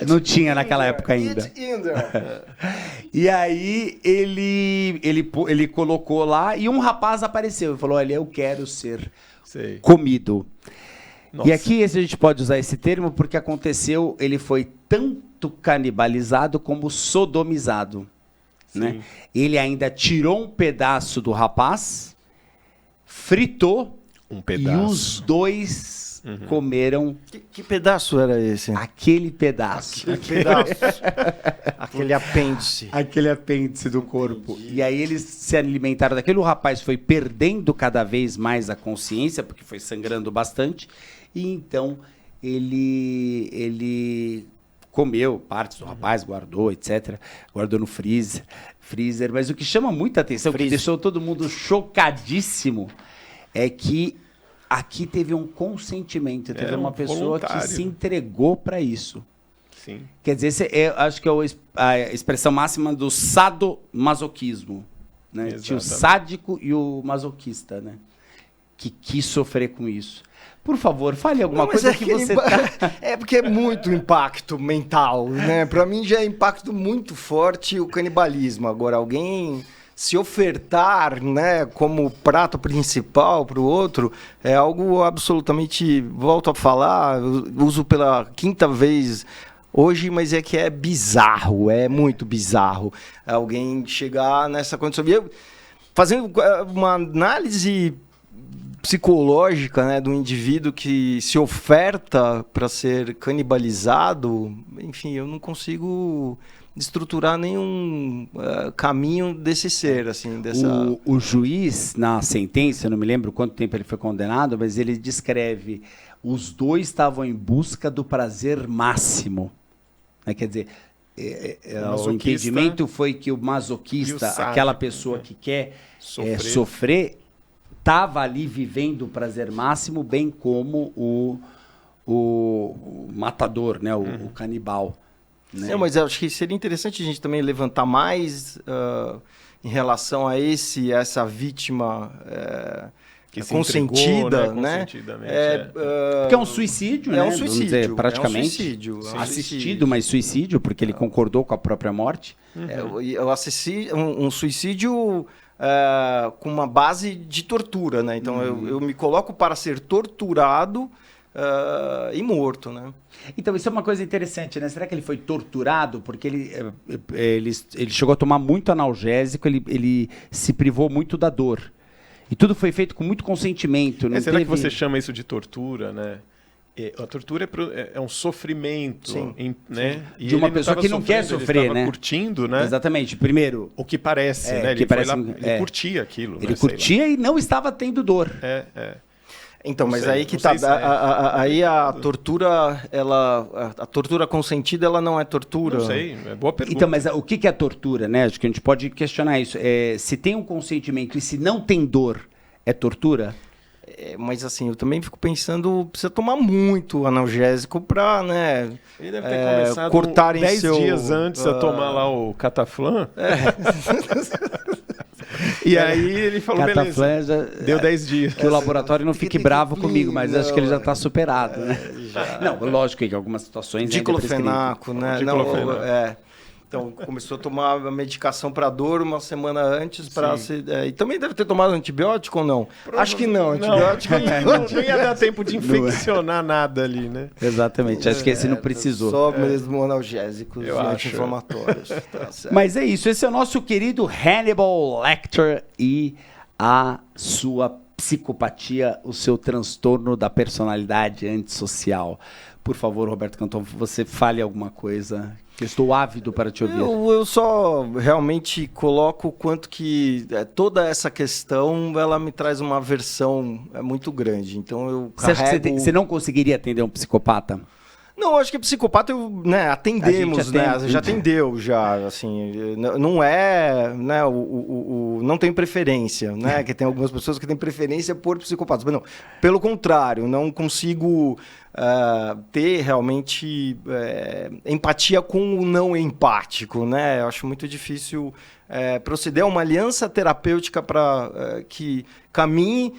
[SPEAKER 1] Não tinha naquela época ainda. E aí ele colocou lá e um rapaz apareceu e falou, olha, eu quero ser
[SPEAKER 2] Sei.
[SPEAKER 1] comido.
[SPEAKER 2] Nossa.
[SPEAKER 1] E aqui a gente pode usar esse termo porque aconteceu, ele foi tanto canibalizado como sodomizado. Né?
[SPEAKER 2] Sim.
[SPEAKER 1] Ele ainda tirou um pedaço do rapaz, fritou
[SPEAKER 2] Um
[SPEAKER 1] e
[SPEAKER 2] pedaço.
[SPEAKER 1] os dois comeram
[SPEAKER 3] Que pedaço era esse?
[SPEAKER 1] aquele pedaço.
[SPEAKER 3] Aquele pedaço. Aquele apêndice.
[SPEAKER 1] Aquele apêndice do corpo. E aí eles se alimentaram daquilo. O rapaz foi perdendo cada vez mais a consciência, porque foi sangrando bastante. E então ele comeu partes do rapaz, guardou, etc. Guardou no freezer. Mas o que chama muita atenção, que deixou todo mundo chocadíssimo, é que aqui teve um consentimento. Teve
[SPEAKER 2] Era um
[SPEAKER 1] uma pessoa que
[SPEAKER 2] voluntário.
[SPEAKER 1] se entregou para isso.
[SPEAKER 2] Sim.
[SPEAKER 1] Quer dizer, acho que é a expressão máxima do sadomasoquismo. Né? Tinha o
[SPEAKER 2] Exatamente.
[SPEAKER 1] sádico e o masoquista, né? Que quis sofrer com isso. Por favor, fale alguma
[SPEAKER 3] Não, mas
[SPEAKER 1] coisa que você tá...
[SPEAKER 3] É porque é muito impacto mental, né? Pra mim já é impacto muito forte o canibalismo. Agora, alguém se ofertar, né, como prato principal para o outro, é algo absolutamente, volto a falar, eu uso pela quinta vez hoje, mas é que é bizarro, é muito bizarro alguém chegar nessa condição. E eu, fazendo uma análise psicológica, né, do indivíduo que se oferta para ser canibalizado, enfim, eu não consigo estruturar nenhum caminho desse ser, assim, dessa...
[SPEAKER 1] O juiz, na sentença, eu não me lembro quanto tempo ele foi condenado, mas ele descreve, os dois estavam em busca do prazer máximo. Né? Quer dizer, o entendimento foi que o masoquista, aquela pessoa que quer sofrer, estava ali vivendo o prazer máximo, bem como o matador, né? O canibal. Né?
[SPEAKER 3] Mas eu acho que seria interessante a gente também levantar mais em relação a essa vítima
[SPEAKER 2] que
[SPEAKER 3] consentida,
[SPEAKER 2] entregou,
[SPEAKER 3] né?
[SPEAKER 1] Porque é um suicídio, né?
[SPEAKER 3] É um suicídio,
[SPEAKER 1] dizer, praticamente.
[SPEAKER 3] É um suicídio.
[SPEAKER 1] Assistido, mas suicídio, porque ele concordou com a própria morte.
[SPEAKER 3] Eu assisti um suicídio com uma base de tortura, né? Então eu me coloco para ser torturado e morto, né?
[SPEAKER 1] Então, isso é uma coisa interessante, né? Será que ele foi torturado? Porque ele chegou a tomar muito analgésico, ele se privou muito da dor. E tudo foi feito com muito consentimento. Não
[SPEAKER 2] será
[SPEAKER 1] teve...
[SPEAKER 2] que você chama isso de tortura, né? A tortura é um sofrimento, né?
[SPEAKER 1] E de uma pessoa que não quer sofrer,
[SPEAKER 2] ele
[SPEAKER 1] né?
[SPEAKER 2] Curtindo, né?
[SPEAKER 1] Exatamente. Primeiro...
[SPEAKER 2] O que parece, né? Ele curtia aquilo.
[SPEAKER 1] Ele curtia e não estava tendo dor.
[SPEAKER 3] Então, mas aí que tá, aí a tortura, a tortura consentida, ela não é tortura?
[SPEAKER 2] Não sei, é boa pergunta.
[SPEAKER 1] Então, mas o que é tortura, né? Acho que a gente pode questionar isso. Se tem um consentimento e se não tem dor, é tortura?
[SPEAKER 3] Mas assim, eu também fico pensando, precisa tomar muito analgésico para, né?
[SPEAKER 2] Ele deve ter começado
[SPEAKER 3] cortar
[SPEAKER 2] 10 dias antes a tomar lá o Cataflã. E aí ele falou, beleza, deu 10 dias.
[SPEAKER 1] Que o laboratório não fique bravo comigo, mas acho que ele já está superado, né? Não, lógico que em algumas situações...
[SPEAKER 3] Diclofenaco, né? Então, começou a tomar a medicação para dor uma semana antes para se... e também deve ter tomado antibiótico ou não? Acho que não, antibiótico
[SPEAKER 2] não ia dar tempo de infeccionar nada ali, né?
[SPEAKER 1] Exatamente, acho que esse não precisou.
[SPEAKER 3] Só mesmo analgésicos e anti-inflamatórios. Tá certo.
[SPEAKER 1] Mas é isso, esse é o nosso querido Hannibal Lecter e a sua psicopatia, o seu transtorno da personalidade antissocial. Por favor, Roberto Cantón, você fale alguma coisa... Eu estou ávido para te ouvir.
[SPEAKER 3] Eu só realmente coloco o quanto que toda essa questão ela me traz uma aversão muito grande. Então eu
[SPEAKER 1] Você acha que você não conseguiria atender um psicopata?
[SPEAKER 3] Não, acho que psicopata, atendemos, né? Já atendeu, assim, não é, né, não tem preferência, né? Que tem algumas pessoas que têm preferência por psicopatas, mas não, pelo contrário, não consigo ter realmente empatia com o não empático, né? Eu acho muito difícil proceder a uma aliança terapêutica para que caminhe,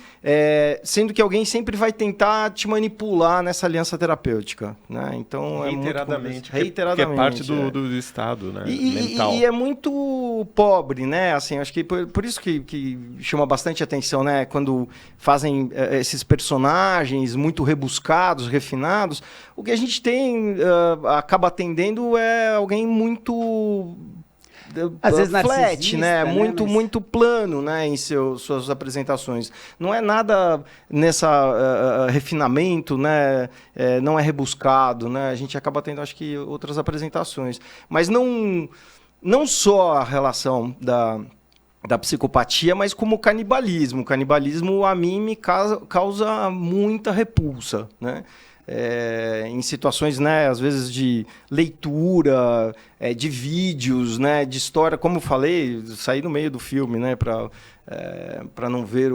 [SPEAKER 3] sendo que alguém sempre vai tentar te manipular nessa aliança terapêutica, né? Então
[SPEAKER 2] reiteradamente,
[SPEAKER 3] reiteradamente,
[SPEAKER 2] que é parte do estado, né? Mental.
[SPEAKER 3] E é muito muito pobre, né? Assim, acho que por isso que chama bastante atenção, né? Quando fazem esses personagens muito rebuscados, refinados, o que a gente tem acaba atendendo é alguém muito
[SPEAKER 1] às vezes
[SPEAKER 3] flat, né?
[SPEAKER 1] Mas...
[SPEAKER 3] muito plano, né? Em suas apresentações. Não é nada nessa refinamento, né? Não é rebuscado, né? A gente acaba tendo, acho que, outras apresentações. Mas não só a relação da psicopatia, mas como o canibalismo. O canibalismo, a mim, me causa muita repulsa, né? Em situações, né, às vezes de leitura, de vídeos, né, de história, como eu falei, saí no meio do filme, né, para não ver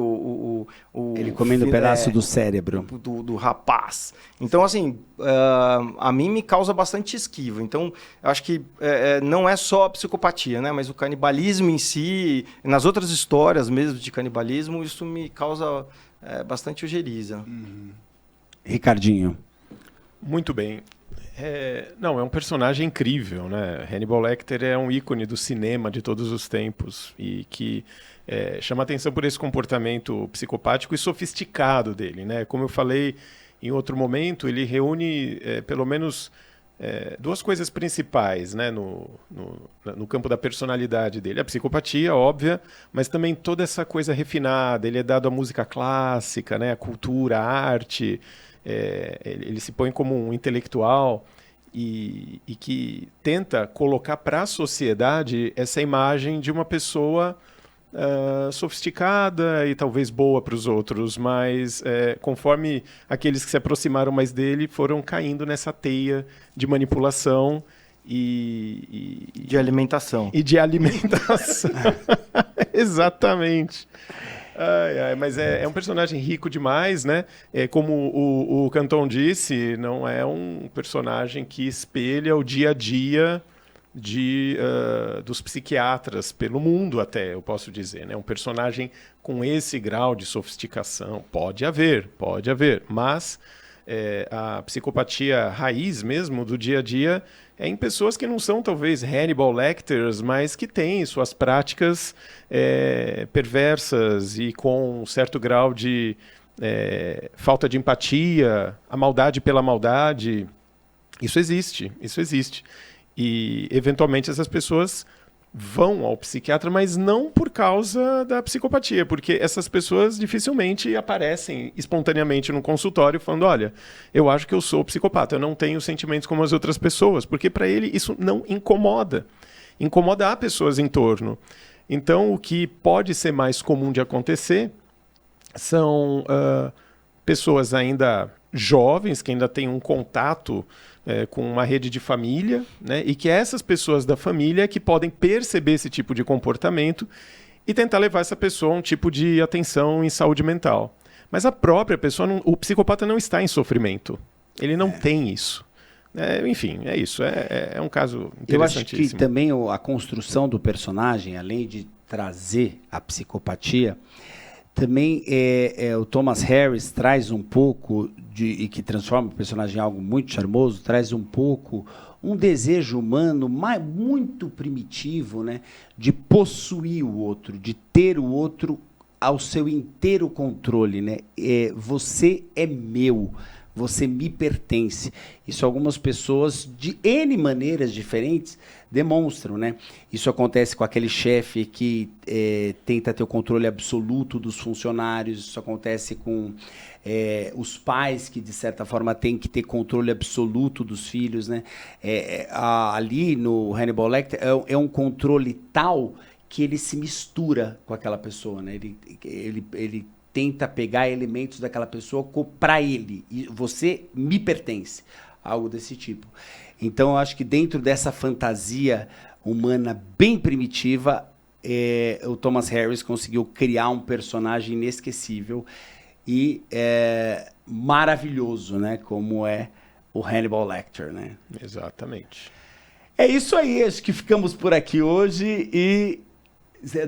[SPEAKER 1] ele comendo um pedaço do cérebro
[SPEAKER 3] do rapaz. Então, assim, a mim me causa bastante esquiva. Então, eu acho que não é só a psicopatia, né, mas o canibalismo em si, nas outras histórias mesmo de canibalismo, isso me causa bastante ojeriza.
[SPEAKER 1] Ricardinho.
[SPEAKER 2] Muito bem. Não, é um personagem incrível, né? Hannibal Lecter é um ícone do cinema de todos os tempos e que chama atenção por esse comportamento psicopático e sofisticado dele, né? Como eu falei em outro momento, ele reúne pelo menos duas coisas principais, né, no campo da personalidade dele. A psicopatia, óbvia, mas também toda essa coisa refinada. Ele é dado à música clássica, né, à cultura, à arte. Ele se põe como um intelectual e que tenta colocar para a sociedade essa imagem de uma pessoa sofisticada e talvez boa para os outros, mas conforme aqueles que se aproximaram mais dele foram caindo nessa teia de manipulação e
[SPEAKER 3] de alimentação.
[SPEAKER 2] E de alimentação. Exatamente. Mas é um personagem rico demais, né? Como o Canton disse, não é um personagem que espelha o dia a dia dos psiquiatras pelo mundo, até, eu posso dizer, né? Um personagem com esse grau de sofisticação. Pode haver, mas a psicopatia raiz mesmo do dia a dia em pessoas que não são, talvez, Hannibal Lecters, mas que têm suas práticas perversas e com um certo grau de falta de empatia, a maldade pela maldade. Isso existe. E, eventualmente, essas pessoas vão ao psiquiatra, mas não por causa da psicopatia, porque essas pessoas dificilmente aparecem espontaneamente no consultório falando, olha, eu acho que eu sou psicopata, eu não tenho sentimentos como as outras pessoas, porque para ele isso não incomoda. Incomoda a pessoas em torno. Então, o que pode ser mais comum de acontecer são pessoas ainda jovens, que ainda têm um contato com uma rede de família, né, e que essas pessoas da família que podem perceber esse tipo de comportamento e tentar levar essa pessoa a um tipo de atenção em saúde mental. Mas a própria pessoa, o psicopata não está em sofrimento. Ele não tem isso. Enfim, é isso. É um caso interessantíssimo.
[SPEAKER 1] Eu acho que também a construção do personagem, além de trazer a psicopatia, também o Thomas Harris traz um pouco, e que transforma o personagem em algo muito charmoso, traz um pouco um desejo humano muito primitivo, né, de possuir o outro, de ter o outro ao seu inteiro controle, né? Você é meu, você me pertence. Isso algumas pessoas, de N maneiras diferentes, demonstram, né? Isso acontece com aquele chefe que tenta ter o controle absoluto dos funcionários, isso acontece com os pais que, de certa forma, têm que ter controle absoluto dos filhos, né? Ali no Hannibal Lecter é um controle tal que ele se mistura com aquela pessoa, né? Ele tenta pegar elementos daquela pessoa para ele. E você me pertence. Algo desse tipo. Então, eu acho que dentro dessa fantasia humana bem primitiva, o Thomas Harris conseguiu criar um personagem inesquecível e maravilhoso, né? Como é o Hannibal Lecter, né?
[SPEAKER 2] Exatamente.
[SPEAKER 1] É isso aí. Acho que ficamos por aqui hoje e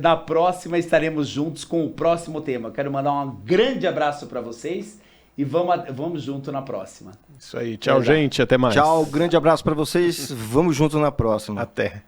[SPEAKER 1] na próxima estaremos juntos com o próximo tema. Quero mandar um grande abraço para vocês e vamos junto na próxima.
[SPEAKER 2] Isso aí. Tchau, gente. Até mais.
[SPEAKER 3] Tchau. Grande abraço para vocês. Vamos junto na próxima.
[SPEAKER 2] Até.